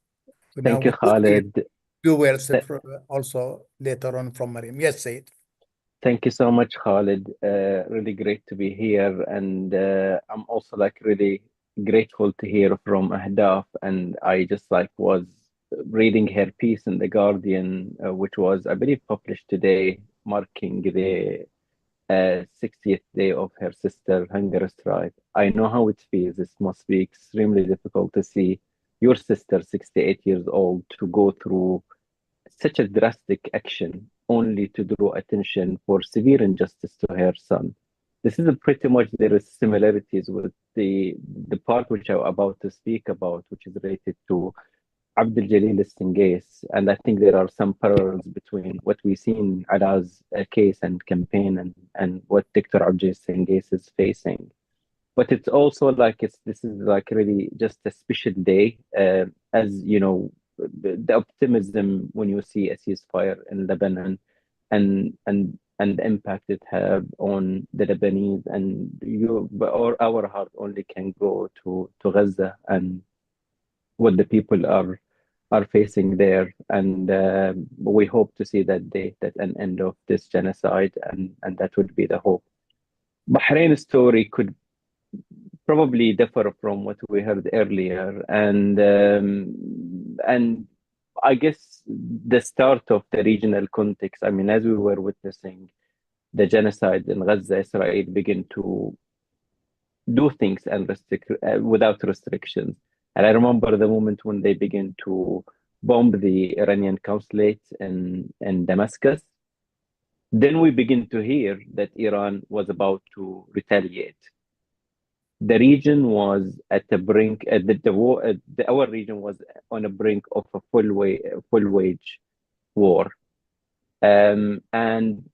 Thank you, Khalid. You were also later on from Mariam. Yes, Sayed. Thank you so much, Khalid. Really great to be here, and I'm also like really grateful to hear from Ahdaf. And I just like was reading her piece in the Guardian, which was, I believe, published today, marking the 60th day of her sister hunger strike. I know how it feels. It must be extremely difficult to see your sister, 68 years old, to go through such a drastic action only to draw attention for severe injustice to her son. This is pretty much, there is similarities with the part which I'm about to speak about, which is related to Abdul Jalil al-Senghis. And I think there are some parallels between what we see in Ala's case and campaign and what Dr. Abdul Senghis is facing. But it's also like this is like really just a special day, as you know, the optimism when you see a ceasefire in Lebanon and the impact it had on the Lebanese, and our heart only can go to Gaza and what the people are facing there, and we hope to see that day, that an end of this genocide, and that would be the hope. Bahrain's story could probably differ from what we heard earlier, and I guess the start of the regional context. I mean, as we were witnessing the genocide in Gaza, Israel began to do things and without restrictions. And I remember the moment when they began to bomb the Iranian consulate in Damascus. Then we begin to hear that Iran was about to retaliate. The region was at the brink. Our region was on the brink of a full wage war, and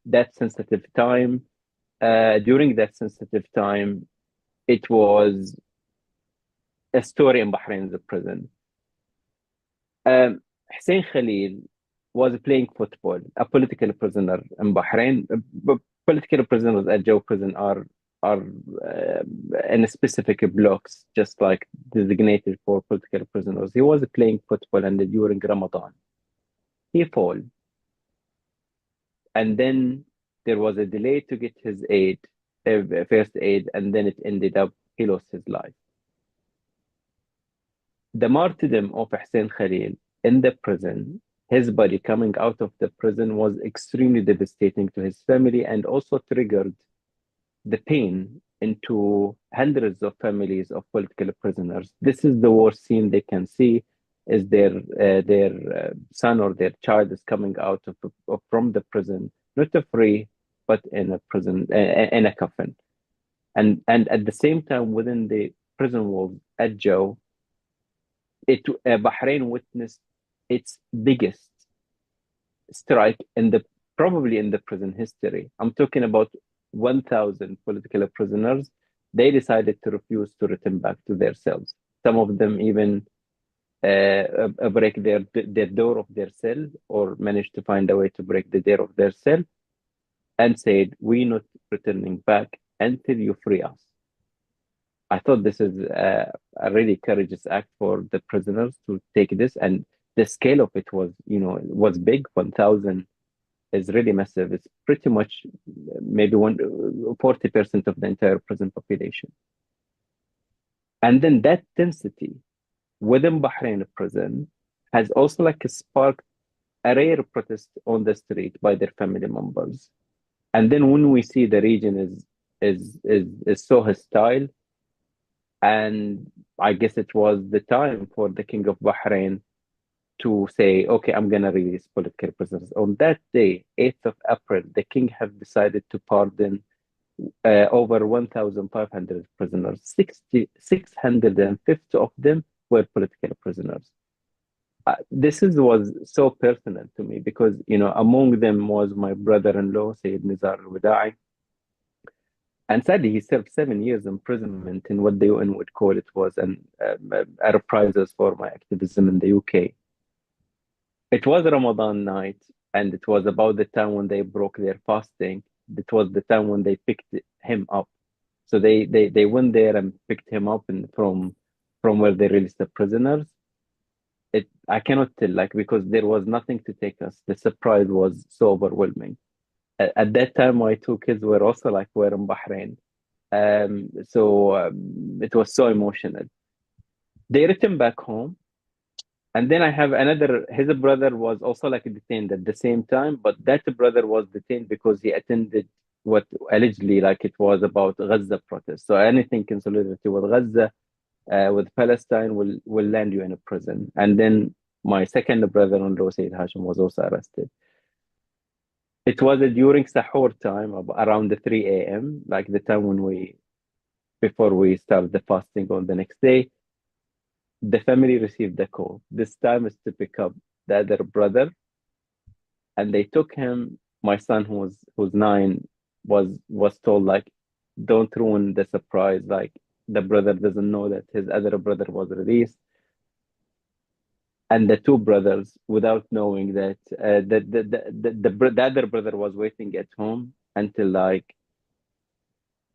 that sensitive time. During that sensitive time, it was a story in Bahrain's prison. Hussein Khalil was playing football, a political prisoner in Bahrain. Political prisoners at jail prison are in specific blocks, just like designated for political prisoners. He was playing football, and during Ramadan, he fell. And then there was a delay to get his first aid, and then it ended up he lost his life. The martyrdom of Hussein Khalil in the prison, his body coming out of the prison, was extremely devastating to his family, and also triggered the pain into hundreds of families of political prisoners. This is the worst scene they can see, is their son or their child is coming out from the prison, not free, but in a prison, in a coffin. And at the same time, within the prison walls at Joe, Bahrain witnessed its biggest strike probably in the prison history. I'm talking about 1,000 political prisoners. They decided to refuse to return back to their cells. Some of them even break the door of their cell, or managed to find a way to break the door of their cell, and said, "We're not returning back until you free us." I thought this is a really courageous act for the prisoners to take this, and the scale of it was big. 1,000 is really massive. It's pretty much maybe 40% of the entire prison population. And then that density within Bahrain prison has also sparked a rare protest on the street by their family members. And then when we see the region is so hostile, and I guess it was the time for the King of Bahrain to say, okay, I'm going to release political prisoners. On that day, 8th of April, the king have decided to pardon over 1,500 prisoners. 650 of them were political prisoners. This was so personal to me because, among them was my brother-in-law, Sayyid Nizar al-Wada'i, And sadly, he served 7 years imprisonment in what the UN would call it was a reprisals for my activism in the UK. It was Ramadan night, and it was about the time when they broke their fasting. It was the time when they picked him up. So they went there and picked him up and from where they released the prisoners. I cannot tell, like, because there was nothing to take us. The surprise was so overwhelming. At that time, my 2 kids were also were in Bahrain. It was so emotional. They returned back home. And then I have his brother was also detained at the same time, but that brother was detained because he attended what allegedly it was about Gaza protests. So anything in solidarity with Gaza, with Palestine will land you in a prison. And then my second brother-in-law, Sayyid Hashim, was also arrested. It was during Sahur time, around the 3 a.m., the time before we start the fasting on the next day. The family received a call. This time is to pick up the other brother, and they took him. My son, who's 9, was told don't ruin the surprise. The brother doesn't know that his other brother was released, and the 2 brothers, without knowing that the other brother was waiting at home until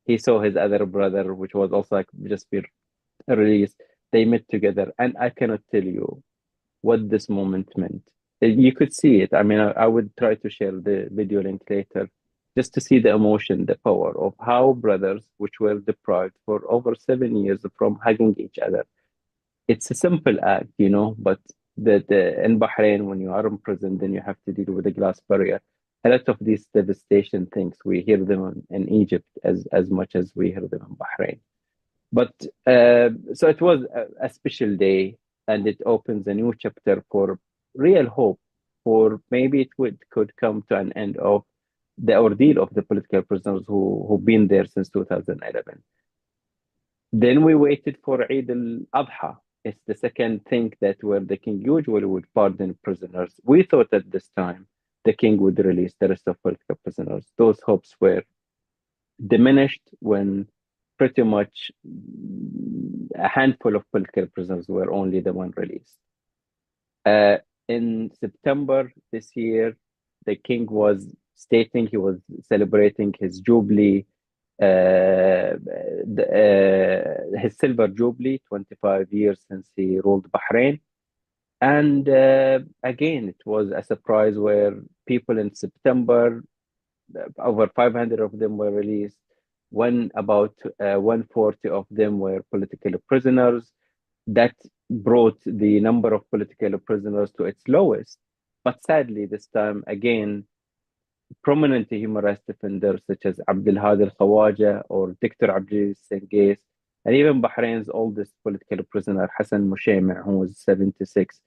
he saw his other brother, which was also just be released. They met together, and I cannot tell you what this moment meant. You could see it. I mean, I would try to share the video link later, just to see the emotion, the power of how brothers, which were deprived for over 7 years from hugging each other. It's a simple act, but in Bahrain, when you are in prison, then you have to deal with a glass barrier. A lot of these devastation things, we hear them in Egypt as much as we hear them in Bahrain. But so it was a special day, and it opens a new chapter for real hope, for maybe could come to an end of the ordeal of the political prisoners who've been there since 2011. Then we waited for Eid al-Adha. It's the second thing where the king usually would pardon prisoners. We thought at this time the king would release the rest of political prisoners. Those hopes were diminished when pretty much a handful of political prisoners were only the one released. In September this year, the king was stating he was celebrating his jubilee, his silver jubilee, 25 years since he ruled Bahrain. And again, it was a surprise where people in September, over 500 of them were released, when about 140 of them were political prisoners. That brought the number of political prisoners to its lowest. But sadly, this time again, prominent human rights defenders such as Abdul Hadi al-Khawaja or Dr. Abdul Sengais, and even Bahrain's oldest political prisoner, Hassan Mushaymi, who was 76,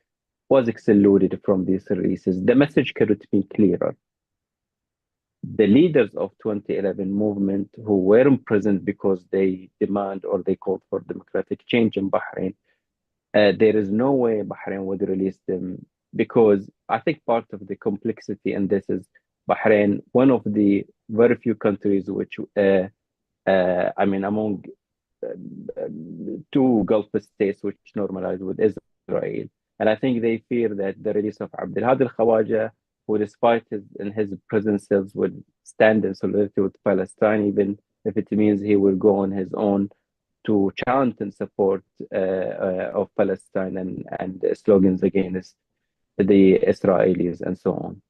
was excluded from these releases. The message could be clearer. The leaders of 2011 movement who were imprisoned because they demand or they called for democratic change in Bahrain, there is no way Bahrain would release them, because I think part of the complexity in this is Bahrain, one of the very few countries which, among 2 Gulf states which normalized with Israel. And I think they fear that the release of Abdul Hadi al-Khawaja, who despite his prison cells would stand in solidarity with Palestine, even if it means he will go on his own to chant in support of Palestine and slogans against the Israelis and so on.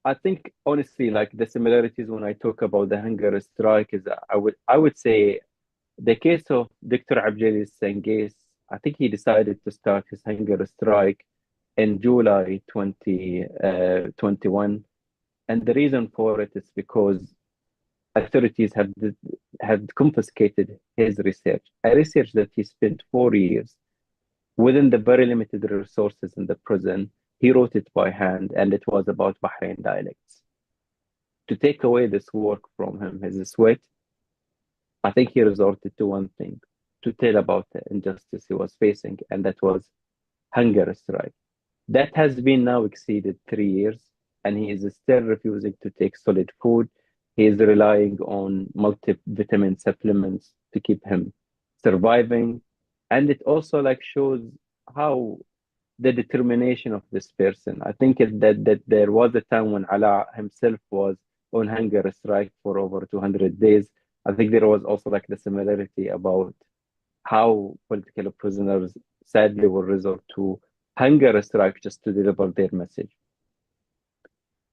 I think honestly, the similarities when I talk about the hunger strike is I would say the case of Dr. Abdul Sengais. I think he decided to start his hunger strike in July 2021, and the reason for it is because authorities had confiscated his research, a research that he spent 4 years within the very limited resources in the prison. He wrote it by hand, and it was about Bahrain dialects. To take away this work from him, his sweat, I think he resorted to one thing, to tell about the injustice he was facing, and that was hunger strike. That has been now exceeded 3 years, and he is still refusing to take solid food. He is relying on multivitamin supplements to keep him surviving. And it also like shows how the determination of this person. I think that there was a time when Ala himself was on hunger strike for over 200 days. I think there was also like the similarity about how political prisoners sadly will resort to hunger strike just to deliver their message.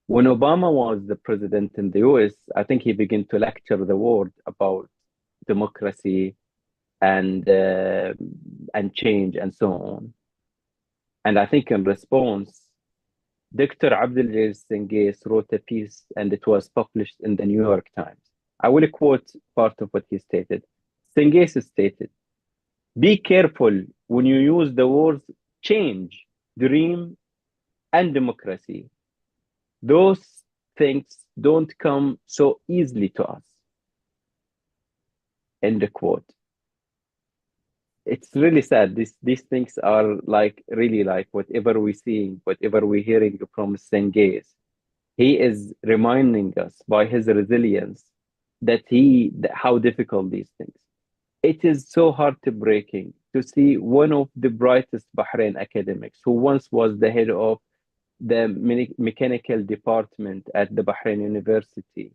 When Obama was the president in the US, I think he began to lecture the world about democracy and change and so on. And I think in response, Dr. Abdul Sengais wrote a piece and it was published in the New York Times. I will quote part of what he stated. Sengais stated, "Be careful when you use the words change, dream, and democracy. Those things don't come so easily to us." End quote. It's really sad. These things are like really like whatever we're seeing, whatever we're hearing from Sengais, he is reminding us by his resilience that how difficult these things. It is so heartbreaking to see one of the brightest Bahrain academics who once was the head of the mechanical department at the Bahrain University,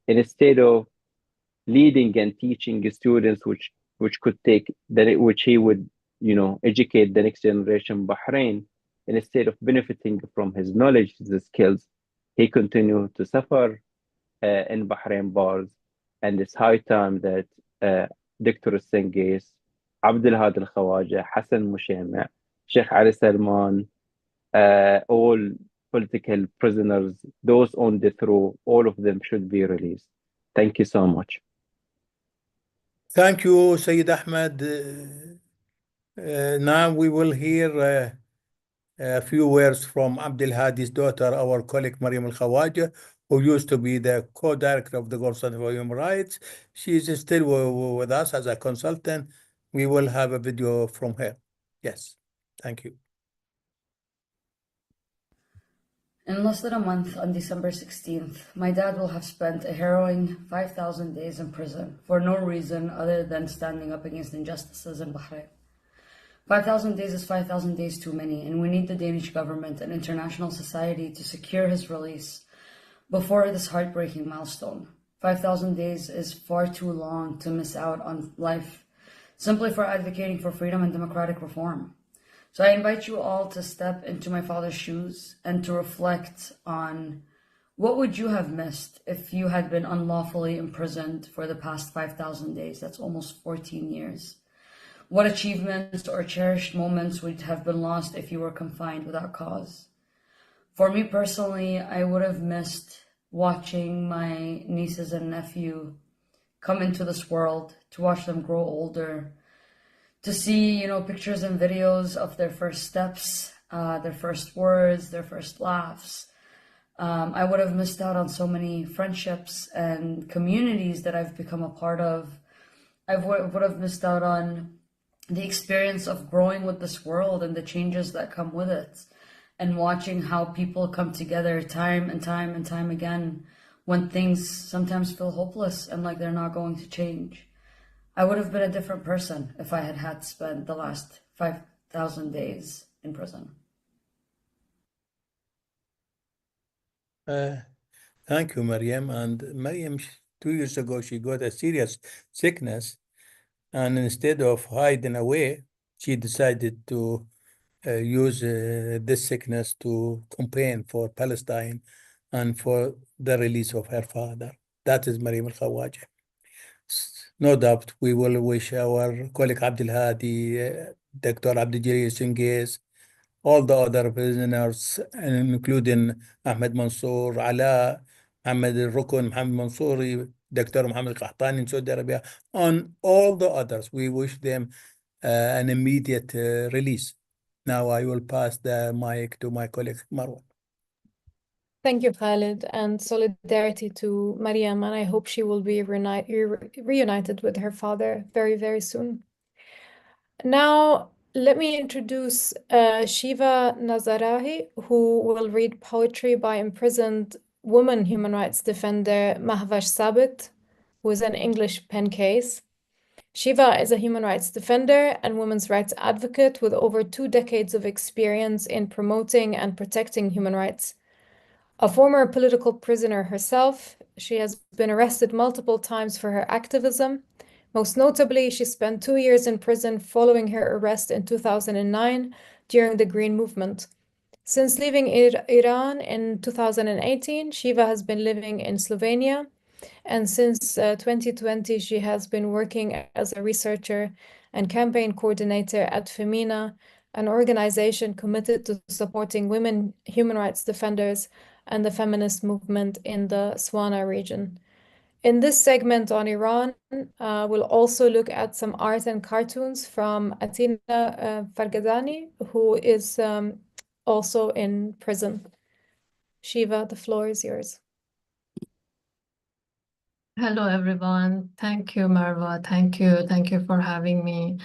and instead of leading and teaching students which he would educate the next generation Bahrain, and instead of benefiting from his knowledge, his skills, he continued to suffer in Bahrain bars. And it's high time that Dr. Sengais, Abdul Hadi Al-Khawaja, Hassan Mushayma, Sheikh Ali Salman, all political prisoners, those on death row, all of them should be released. Thank you so much. Thank you, Sayyid Ahmed. Now we will hear a few words from Abdul Hadi's daughter, our colleague Mariam Al-Khawaja, who used to be the co-director of the Gulf Center for Human Rights. She is still with us as a consultant. We will have a video from her. Yes, thank you. In less than a month, on December 16th, my dad will have spent a harrowing 5,000 days in prison for no reason other than standing up against injustices in Bahrain. 5,000 days is 5,000 days too many, and we need the Danish government and international society to secure his release before this heartbreaking milestone. 5,000 days is far too long to miss out on life simply for advocating for freedom and democratic reform. So I invite you all to step into my father's shoes and to reflect on what would you have missed if you had been unlawfully imprisoned for the past 5,000 days. That's almost 14 years. What achievements or cherished moments would have been lost if you were confined without cause? For me personally, I would have missed watching my nieces and nephew come into this world, to watch them grow older, to see, pictures and videos of their first steps, their first words, their first laughs. I would have missed out on so many friendships and communities that I've become a part of. I would have missed out on the experience of growing with this world and the changes that come with it, and watching how people come together time and time and time again when things sometimes feel hopeless and like they're not going to change. I would have been a different person if I had spent the last 5,000 days in prison. Thank you, Mariam. And Mariam, 2 years ago, she got a serious sickness. And instead of hiding away, she decided to use this sickness to campaign for Palestine and for the release of her father. That is Mariam Al-Khawaja. No doubt we will wish our colleague Abdul Hadi, Dr. Abdul Sengais, all the other prisoners, including Ahmed Mansour, Ala, Ahmed Al-Rukun, Mohammed Mansouri, Dr. Mohammed Qahtani in Saudi Arabia, and all the others. We wish them an immediate release. Now I will pass the mic to my colleague Marwa. Thank you, Khalid, and solidarity to Mariam, and I hope she will be reunited with her father very, very soon. Now, let me introduce Shiva Nazarahi, who will read poetry by imprisoned woman human rights defender Mahvash Sabit, who is an English pen case. Shiva is a human rights defender and women's rights advocate with over 2 decades of experience in promoting and protecting human rights. A former political prisoner herself, she has been arrested multiple times for her activism. Most notably, she spent 2 years in prison following her arrest in 2009 during the Green Movement. Since leaving Iran in 2018, Shiva has been living in Slovenia, and since 2020, she has been working as a researcher and campaign coordinator at MENA, an organization committed to supporting women human rights defenders and the feminist movement in the Swana region. In this segment on Iran, we'll also look at some art and cartoons from Atina Fargadani, who is also in prison. Shiva, the floor is yours. Hello, everyone. Thank you, Marwa. Thank you. Thank you for having me.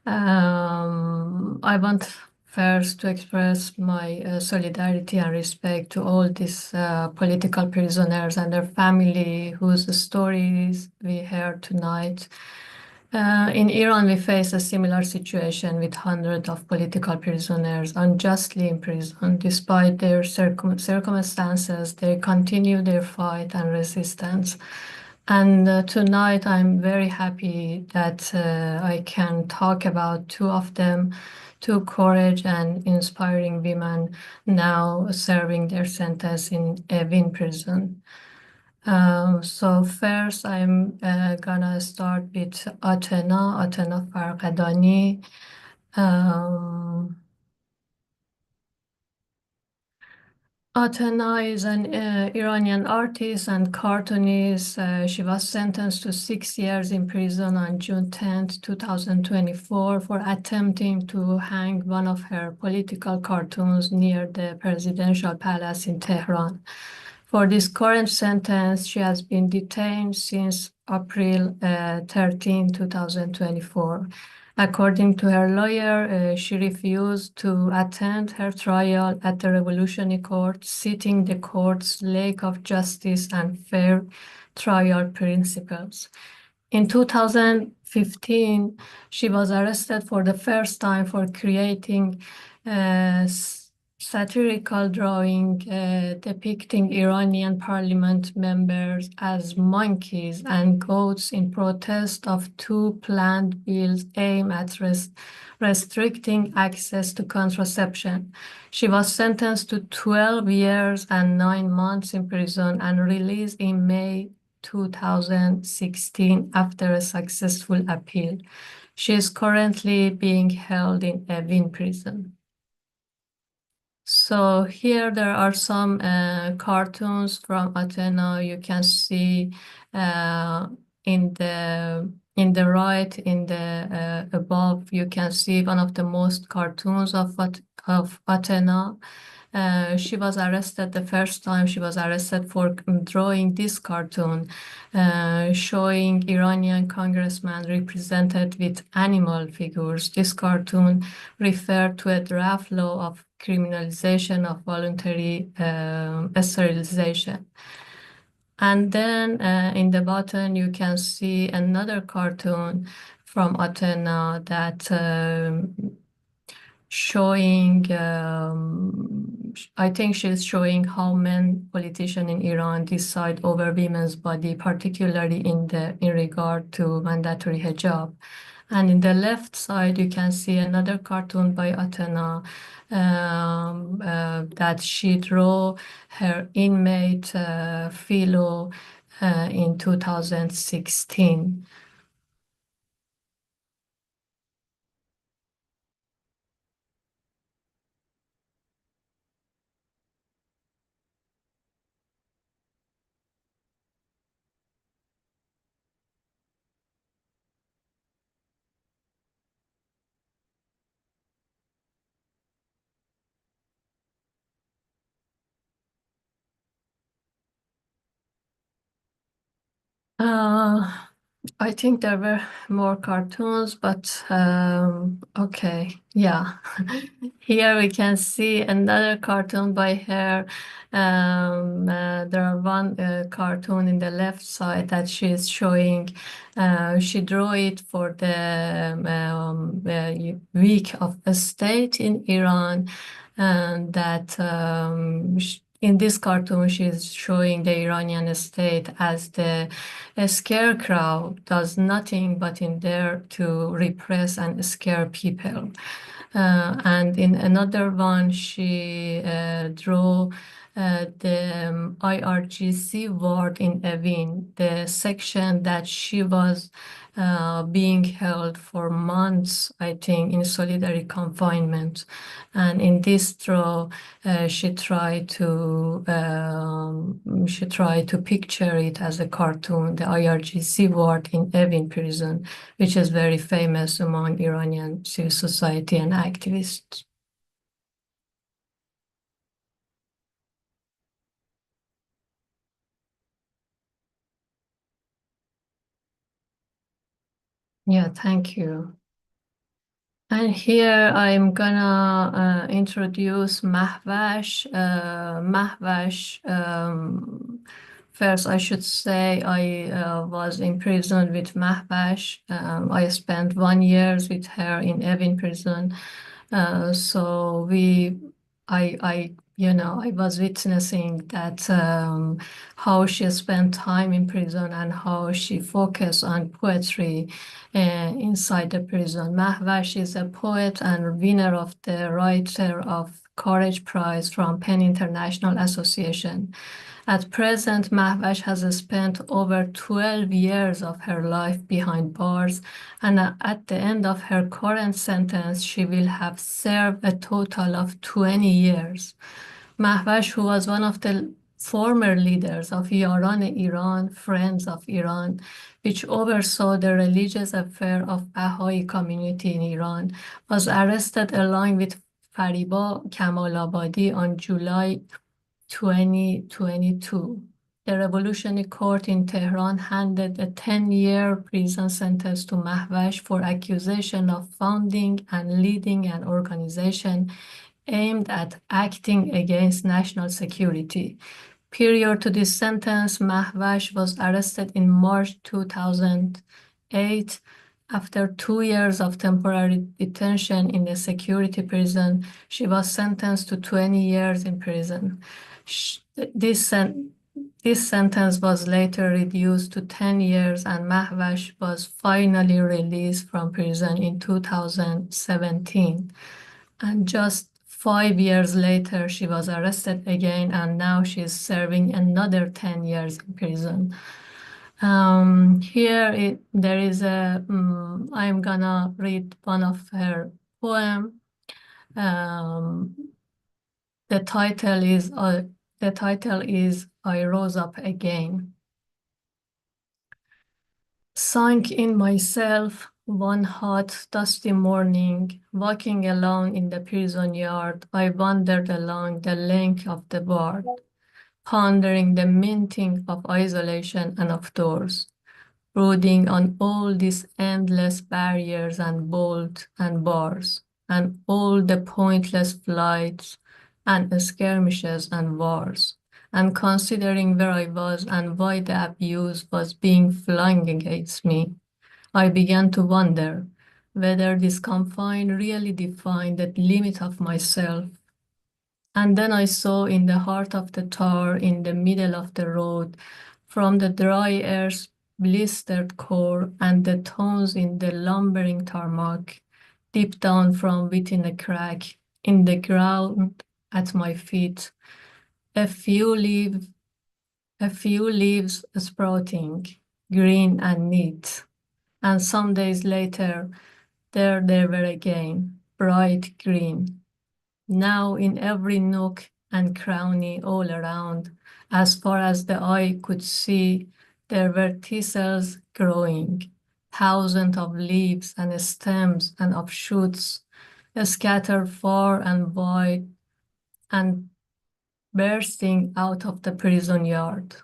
I want first to express my solidarity and respect to all these political prisoners and their family whose stories we heard tonight. In Iran, we face a similar situation with hundreds of political prisoners unjustly imprisoned. Despite their circumstances, they continue their fight and resistance. And tonight, I'm very happy that I can talk about 2 of them, 2 courage and inspiring women now serving their sentence in Evin prison. So first, I'm gonna start with Atina Fargadani. Atina is an Iranian artist and cartoonist. She was sentenced to 6 years in prison on June 10th, 2024 for attempting to hang one of her political cartoons near the presidential palace in Tehran. For this current sentence, she has been detained since April 13, 2024. According to her lawyer, she refused to attend her trial at the Revolutionary Court, citing the court's lack of justice and fair trial principles. In 2015, she was arrested for the first time for creating a satirical drawing depicting Iranian parliament members as monkeys and goats in protest of 2 planned bills aimed at restricting access to contraception. She was sentenced to 12 years and 9 months in prison and released in May 2016 after a successful appeal. She is currently being held in Evin prison. So here there are some cartoons from Atina. You can see in the right, in the above, you can see one of the most cartoons of Atina. She was arrested the first time. She was arrested for drawing this cartoon, showing Iranian congressman represented with animal figures. This cartoon referred to a draft law of criminalization of voluntary sterilization. And then in the bottom, you can see another cartoon from Atina that showing, I think she's showing how men politicians in Iran decide over women's body, particularly in regard to mandatory hijab. And in the left side, you can see another cartoon by Atina that she drew her inmate Philo in 2016. I think there were more cartoons, but okay, yeah. Here we can see another cartoon by her. There are one cartoon in the left side that she is showing. She drew it for the week of a state in Iran, and that in this cartoon she is showing the Iranian state as the a scarecrow does nothing but in there to repress and scare people. And in another one, she drew the IRGC ward in Evin, the section that she was being held for months, I think, in solitary confinement. And in this draw, she tried to picture it as a cartoon, the IRGC ward in Evin prison, which is very famous among Iranian civil society and activists. Yeah, thank you. And here I'm gonna introduce Mahvash. Mahvash, first I should say I was in prison with Mahvash. I spent 1 year with her in Evin prison. So I was witnessing that how she spent time in prison and how she focused on poetry inside the prison. Mahvash is a poet and winner of the Writer of Courage Prize from PEN International Association. At present, Mahvash has spent over 12 years of her life behind bars, and at the end of her current sentence, she will have served a total of 20 years. Mahvash, who was one of the former leaders of Yaran Iran, Friends of Iran, which oversaw the religious affair of Baha'i community in Iran, was arrested along with Fariba Kamalabadi on July 2022. The Revolutionary Court in Tehran handed a 10-year prison sentence to Mahvash for accusation of founding and leading an organization aimed at acting against national security. Prior to this sentence, Mahvash was arrested in March 2008. After 2 years of temporary detention in a security prison, she was sentenced to 20 years in prison. This sentence was later reduced to 10 years, and Mahvash was finally released from prison in 2017. And just 5 years later, she was arrested again, and now she is serving another 10 years in prison. There is I'm gonna read one of her poem. The title is I Rose Up Again. Sunk in myself one hot, dusty morning, walking alone in the prison yard, I wandered along the length of the bar, pondering the minting of isolation and of doors, brooding on all these endless barriers and bolts and bars, and all the pointless flights and skirmishes and wars, and considering where I was and why the abuse was being flung against me, I began to wonder whether this confine really defined the limit of myself. And then I saw in the heart of the tar, in the middle of the road, from the dry earth's blistered core and the tones in the lumbering tarmac, deep down from within a crack in the ground at my feet, a few leaves sprouting, green and neat. And some days later, there they were again, bright green. Now in every nook and cranny all around, as far as the eye could see, there were thistles growing, thousands of leaves and stems and of shoots, scattered far and wide and bursting out of the prison yard.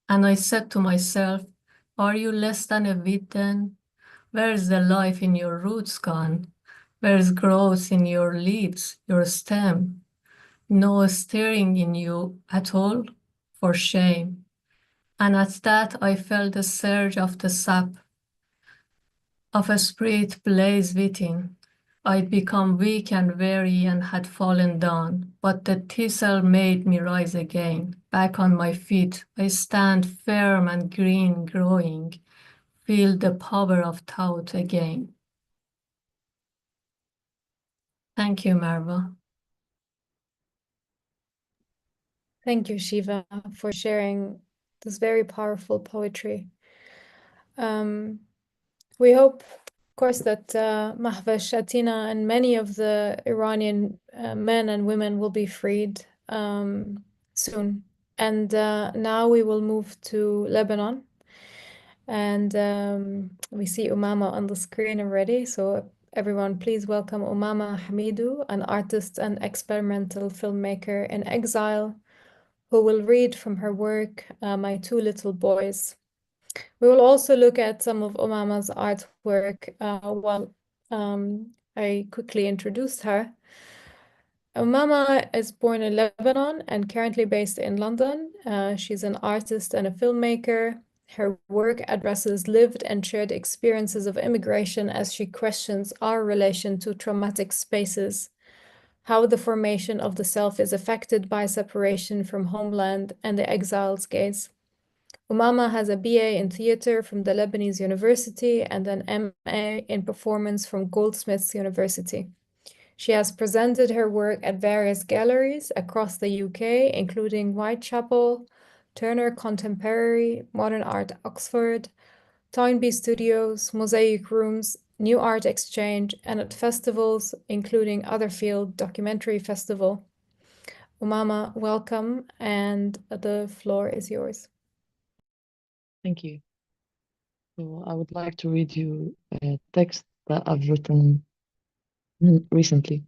And I said to myself, Are you less than a weed then? Where's the life in your roots gone? Where's growth in your leaves, your stem? No stirring in you at all? For shame. And at that I felt the surge of the sap of a spirit blaze within. I'd become weak and weary and had fallen down, but the thistle made me rise again. Back on my feet, I stand firm and green growing, feel the power of thought again. Thank you, Marwa. Thank you, Shiva, for sharing this very powerful poetry. We hope, of course, that Mahvash, Atina, and many of the Iranian men and women will be freed soon. And now we will move to Lebanon. And we see Umama on the screen already. So everyone, please welcome Umama Hamidou, an artist and experimental filmmaker in exile, who will read from her work, My Two Little Boys. We will also look at some of Umama's artwork while I quickly introduced her. Umama is born in Lebanon and currently based in London. She's an artist and a filmmaker. Her work addresses lived and shared experiences of immigration as she questions our relation to traumatic spaces, how the formation of the self is affected by separation from homeland and the exile's gaze. Umama has a BA in theater from the Lebanese University and an MA in performance from Goldsmiths University. She has presented her work at various galleries across the UK, including Whitechapel, Turner Contemporary, Modern Art Oxford, Toynbee Studios, Mosaic Rooms, New Art Exchange, and at festivals, including Otherfield Documentary Festival. Umama, welcome, and the floor is yours. Thank you. So I would like to read you a text that I've written recently.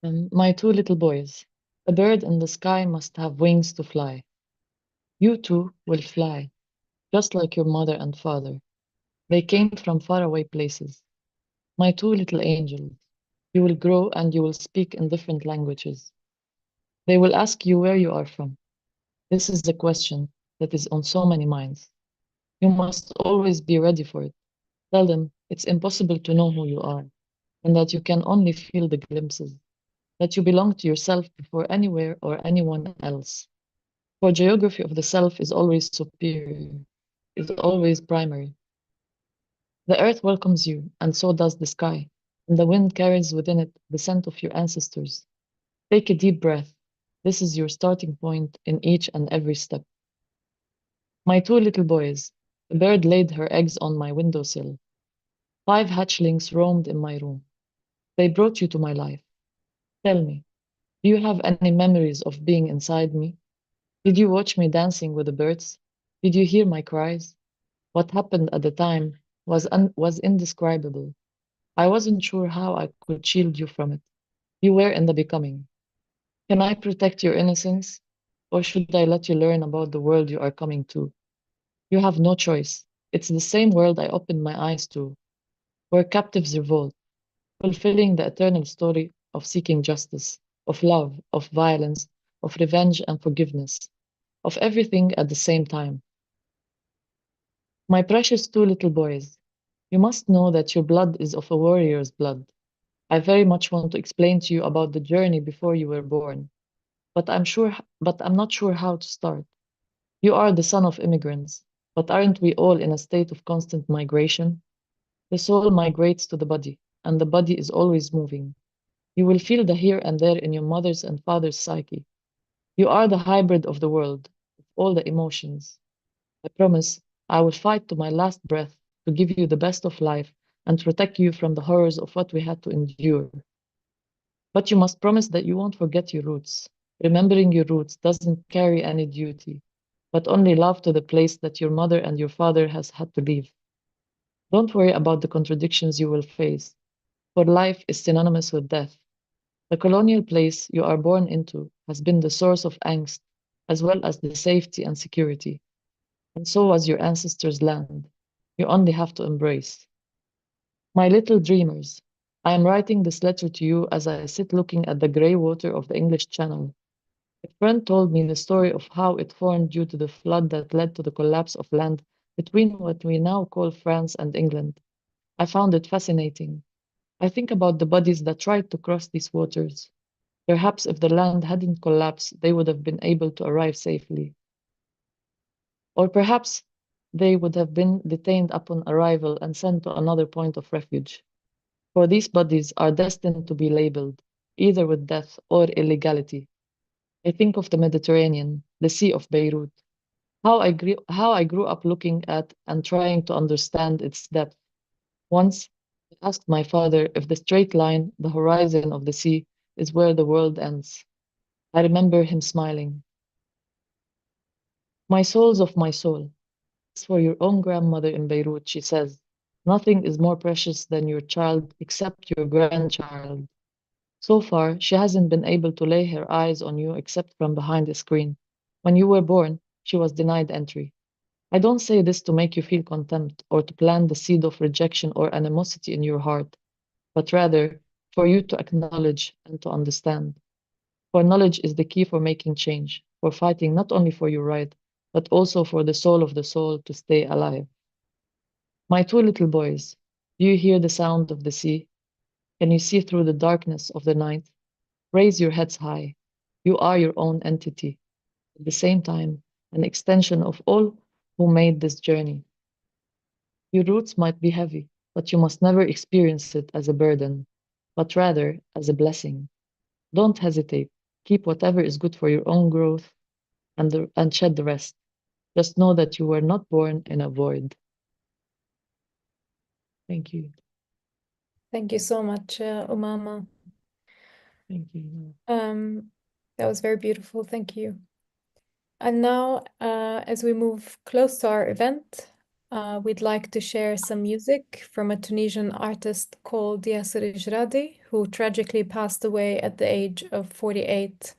My two little boys. A bird in the sky must have wings to fly. You too will fly, just like your mother and father. They came from faraway places. My two little angels. You will grow and you will speak in different languages. They will ask you where you are from. This is the question that is on so many minds. You must always be ready for it. Tell them it's impossible to know who you are, and that you can only feel the glimpses, that you belong to yourself before anywhere or anyone else. For geography of the self is always superior, is always primary. The earth welcomes you, and so does the sky, and the wind carries within it the scent of your ancestors. Take a deep breath. This is your starting point in each and every step. My two little boys. A bird laid her eggs on my windowsill. 5 hatchlings roamed in my room. They brought you to my life. Tell me, do you have any memories of being inside me? Did you watch me dancing with the birds? Did you hear my cries? What happened at the time was indescribable. I wasn't sure how I could shield you from it. You were in the becoming. Can I protect your innocence? Or should I let you learn about the world you are coming to? You have no choice. It's the same world I opened my eyes to, where captives revolt, fulfilling the eternal story of seeking justice, of love, of violence, of revenge and forgiveness, of everything at the same time. My precious two little boys, you must know that your blood is of a warrior's blood. I very much want to explain to you about the journey before you were born, but I'm not sure how to start. You are the son of immigrants, but aren't we all in a state of constant migration? The soul migrates to the body, and the body is always moving. You will feel the here and there in your mother's and father's psyche. You are the hybrid of the world, of all the emotions. I promise I will fight to my last breath to give you the best of life and protect you from the horrors of what we had to endure. But you must promise that you won't forget your roots. Remembering your roots doesn't carry any duty, but only love to the place that your mother and your father has had to leave. Don't worry about the contradictions you will face, for life is synonymous with death. The colonial place you are born into has been the source of angst, as well as the safety and security. and so was your ancestors' land. You only have to embrace. My little dreamers, I am writing this letter to you as I sit looking at the grey water of the English Channel. A friend told me the story of how it formed due to the flood that led to the collapse of land between what we now call France and England. I found it fascinating. I think about the bodies that tried to cross these waters. Perhaps if the land hadn't collapsed, they would have been able to arrive safely. Or perhaps they would have been detained upon arrival and sent to another point of refuge. For these bodies are destined to be labeled, either with death or illegality. I think of the Mediterranean, the Sea of Beirut, how I grew up looking at and trying to understand its depth. Once, I asked my father if the straight line, the horizon of the sea, is where the world ends. I remember him smiling. My souls of my soul, as for your own grandmother in Beirut, she says, nothing is more precious than your child except your grandchild. So far, she hasn't been able to lay her eyes on you except from behind a screen. When you were born, she was denied entry. I don't say this to make you feel contempt or to plant the seed of rejection or animosity in your heart, but rather for you to acknowledge and to understand. For knowledge is the key for making change, for fighting not only for your right, but also for the soul of the soul to stay alive. My two little boys, do you hear the sound of the sea? Can you see through the darkness of the night? Raise your heads high. You are your own entity, at the same time, an extension of all who made this journey. Your roots might be heavy, but you must never experience it as a burden, but rather as a blessing. Don't hesitate. Keep whatever is good for your own growth and shed the rest. Just know that you were not born in a void. Thank you. Thank you so much, Umama. Thank you. That was very beautiful. Thank you. And now, as we move close to our event, we'd like to share some music from a Tunisian artist called Yasser HRDs, who tragically passed away at the age of 48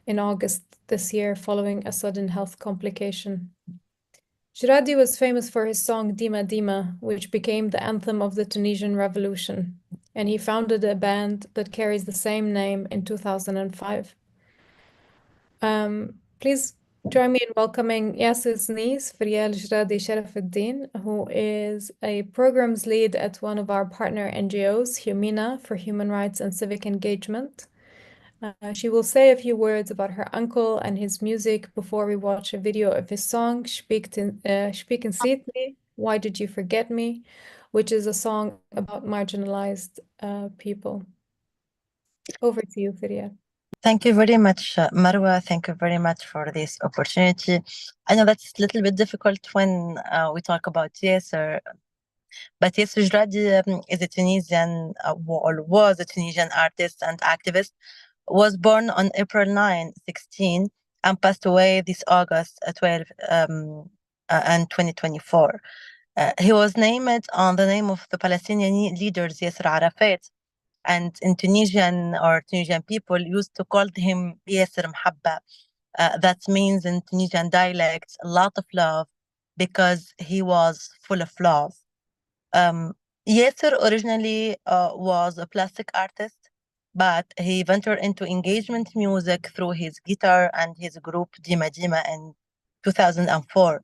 in August this year following a sudden health complication. HRDs was famous for his song Dima Dima, which became the anthem of the Tunisian Revolution, and he founded a band that carries the same name in 2005. Please join me in welcoming Yasser's niece, Frial HRDs Sharafuddin, who is a programs lead at one of our partner NGOs, MENA, for human rights and civic engagement. She will say a few words about her uncle and his music before we watch a video of his song, Spieken Seet Me, Why Did You Forget Me, which is a song about marginalized people. Over to you, Frial. Thank you very much, Marwa. Thank you very much for this opportunity. I know that's a little bit difficult when we talk about Yasser, but Yasser HRDs is a Tunisian, or was a Tunisian artist and activist, was born on April 9, 16, and passed away this August 12 and 2024. He was named on the name of the Palestinian leaders Yasser Arafat, and in Tunisian people used to call him Yasser Mhabba. That means in Tunisian dialects, a lot of love, because he was full of love. Yasser originally was a plastic artist, but he ventured into engagement music through his guitar and his group Dima Dima in 2004.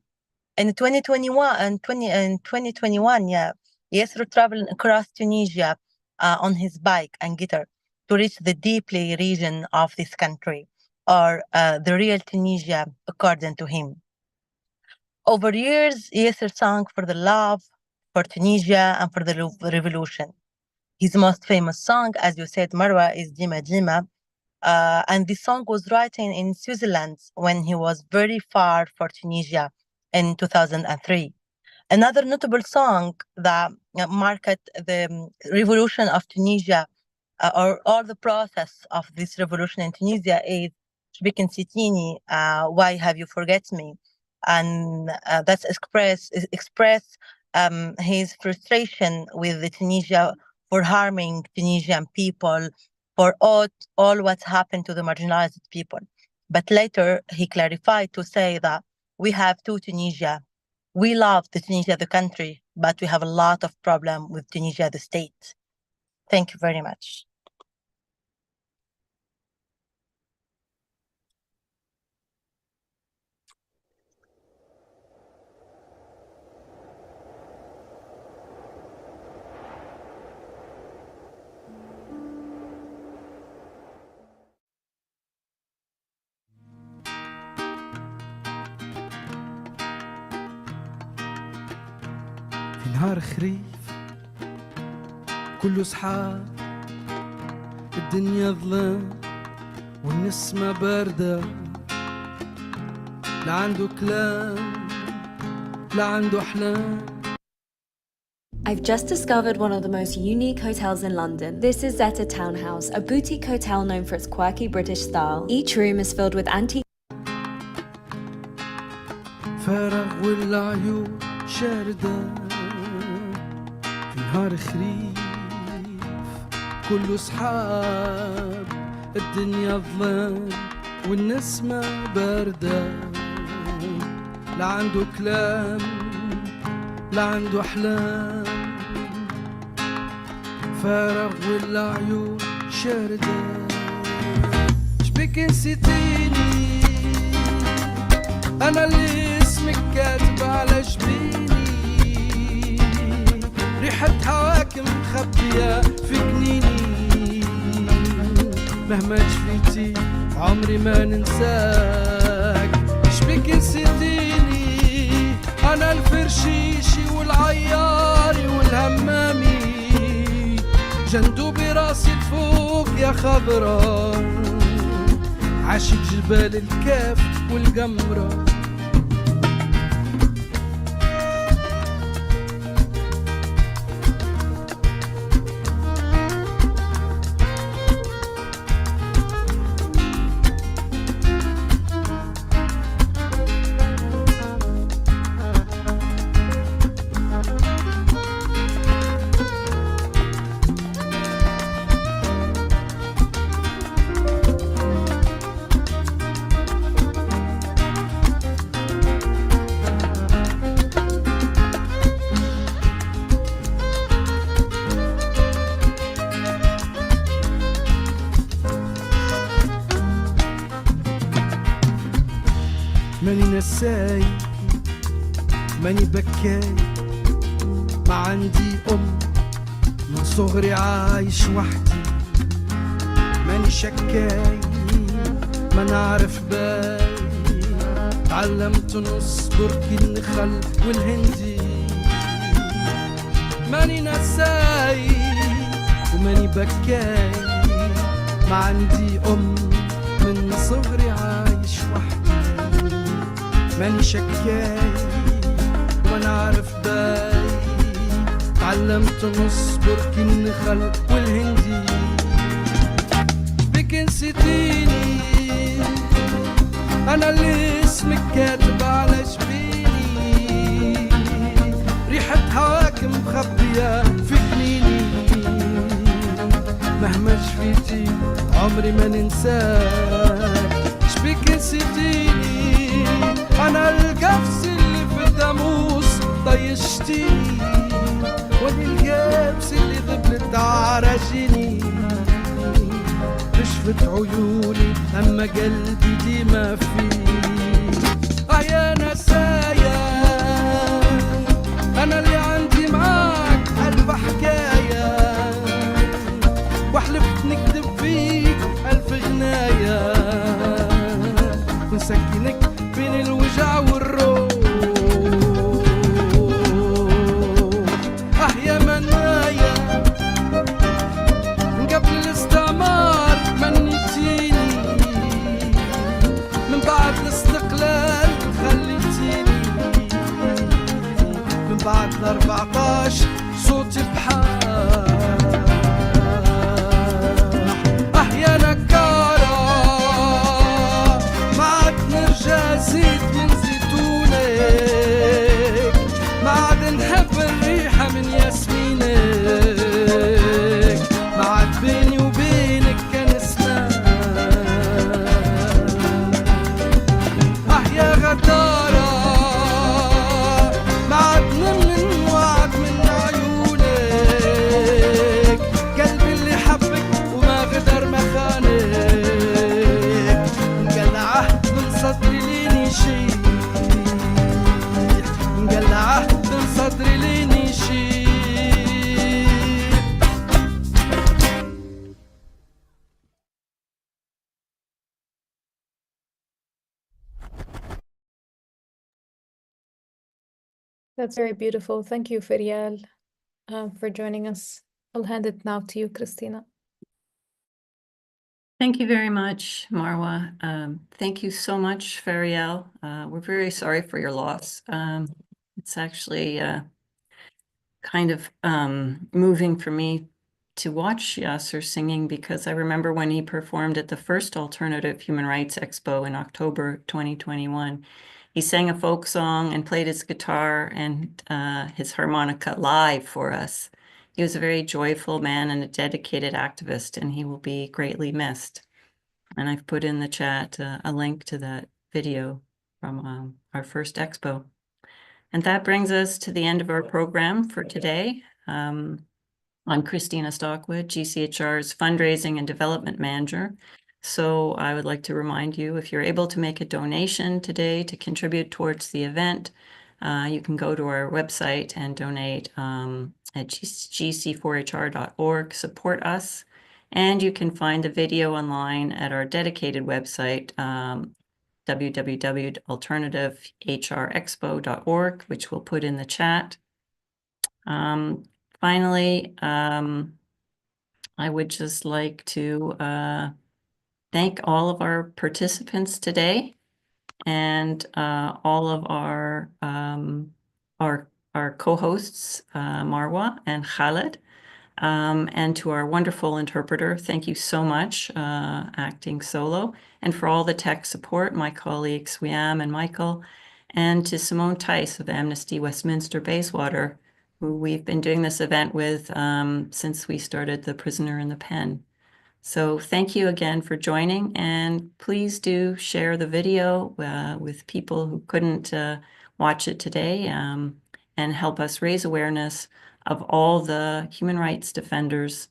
In 2021, Yasser traveled across Tunisia on his bike and guitar to reach the deeply region of this country, or the real Tunisia, according to him. Over years, Yasser sang for the love, for Tunisia, and for the revolution. His most famous song, as you said, Marwa, is Dima Dima. And this song was written in Switzerland when he was very far for Tunisia in 2003. Another notable song that marked the revolution of Tunisia, or all the process of this revolution in Tunisia, is Shbikin Sitini, Why Have You Forget Me? And that's express his frustration with the Tunisia for harming Tunisian people, for all what's happened to the marginalized people. But later he clarified to say that we have two Tunisia, We love the Tunisia, the country, but we have a lot of problem with Tunisia, the state. Thank you very much. في نهار خريف كله سحاب، الدنيا ظلام والنسمة باردة، لا عنده كلام لا عنده أحلام. I've just discovered one of the most unique hotels in London. This is Zeta Townhouse, a boutique hotel known for its quirky British style. Each room is filled with antique فارغ والعيون شاردة في نهار خريف كله سحاب، الدنيا ظلام والنسمة باردة، لا عنده كلام لا عنده أحلام. فارغ والعيون شاردة، شبيك نسيتيني أنا اللي اسمك كاتب على جبيني، ريحة هواك مخبية في جنيني، مهما جفيتي عمري ما ننساك. شبيك نسيتيني أنا الفرشيشي والعياري والهمامي، جندوبي راسي فوق يا خضرا، عاشق جبال الكاف والقمرة. ماني نساي ماني بكاي، ما عندي أم من صغري عايش وحدي، ماني شكاي ما نعرف باي، تعلمت نص بركي النخل والهندي. ماني نساي وماني بكاي، ما عندي أم من صغري عايش وحدي، ماني شكاي وانا عارف باي، تعلمت نص بركي النخل والهندي. بك نسيتيني انا اللي اسمك كاتب على جبيني، ريحة هواك مخبية في جنيني، مهما جفيتي عمري ما ننساك. شبيك نسيتيني أنا القفز اللي في الداموس طيشتيني، وأنا القفز اللي ضبلت عرجيني، رشفت عيوني أما قلبي ديما فيه. يا نسايا أنا اللي عندي معاك ألف حكاية، واحلف نكتب فيك ألف غناية، ونسكنك بين الوجع والروح. يا منايا من قبل الاستعمار منيتيني، من بعد الاستقلال خليتيني، من بعد 14 صوتي بحال. يا نكارة ما عاد نرجع زيت من زيتونك، ما عاد نحب الريحة من ياسمينك، ما عاد بيني وبينك كان اسمك. يا غدارة That's very beautiful. Thank you, Ferial, for joining us. I'll hand it now to you, Christina. Thank you very much, Marwa. Thank you so much, Ferial. We're very sorry for your loss. It's actually kind of moving for me to watch Yasser singing, because I remember when he performed at the first Alternative Human Rights Expo in October 2021, he sang a folk song and played his guitar and his harmonica live for us. He was a very joyful man and a dedicated activist, and he will be greatly missed. And I've put in the chat a link to that video from our first expo. And that brings us to the end of our program for today. I'm Christina Stockwood, GCHR's Fundraising and Development Manager. So I would like to remind you, if you're able to make a donation today to contribute towards the event, you can go to our website and donate at gc4hr.org, support us. And you can find the video online at our dedicated website, www.alternativehrexpo.org, which we'll put in the chat. Finally, I would just like to thank all of our participants today, and all of our co-hosts, Marwa and Khaled, and to our wonderful interpreter. Thank you so much, acting solo, and for all the tech support, my colleagues Wiam and Michael, and to Simone Tice of Amnesty Westminster Bayswater, who we've been doing this event with since we started The Prisoner in the Pen. So thank you again for joining, and please do share the video with people who couldn't watch it today, and help us raise awareness of all the human rights defenders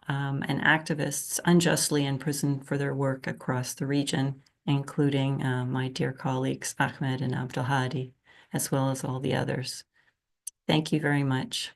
and activists unjustly imprisoned for their work across the region, including my dear colleagues Ahmed and Abdul Hadi, as well as all the others. Thank you very much.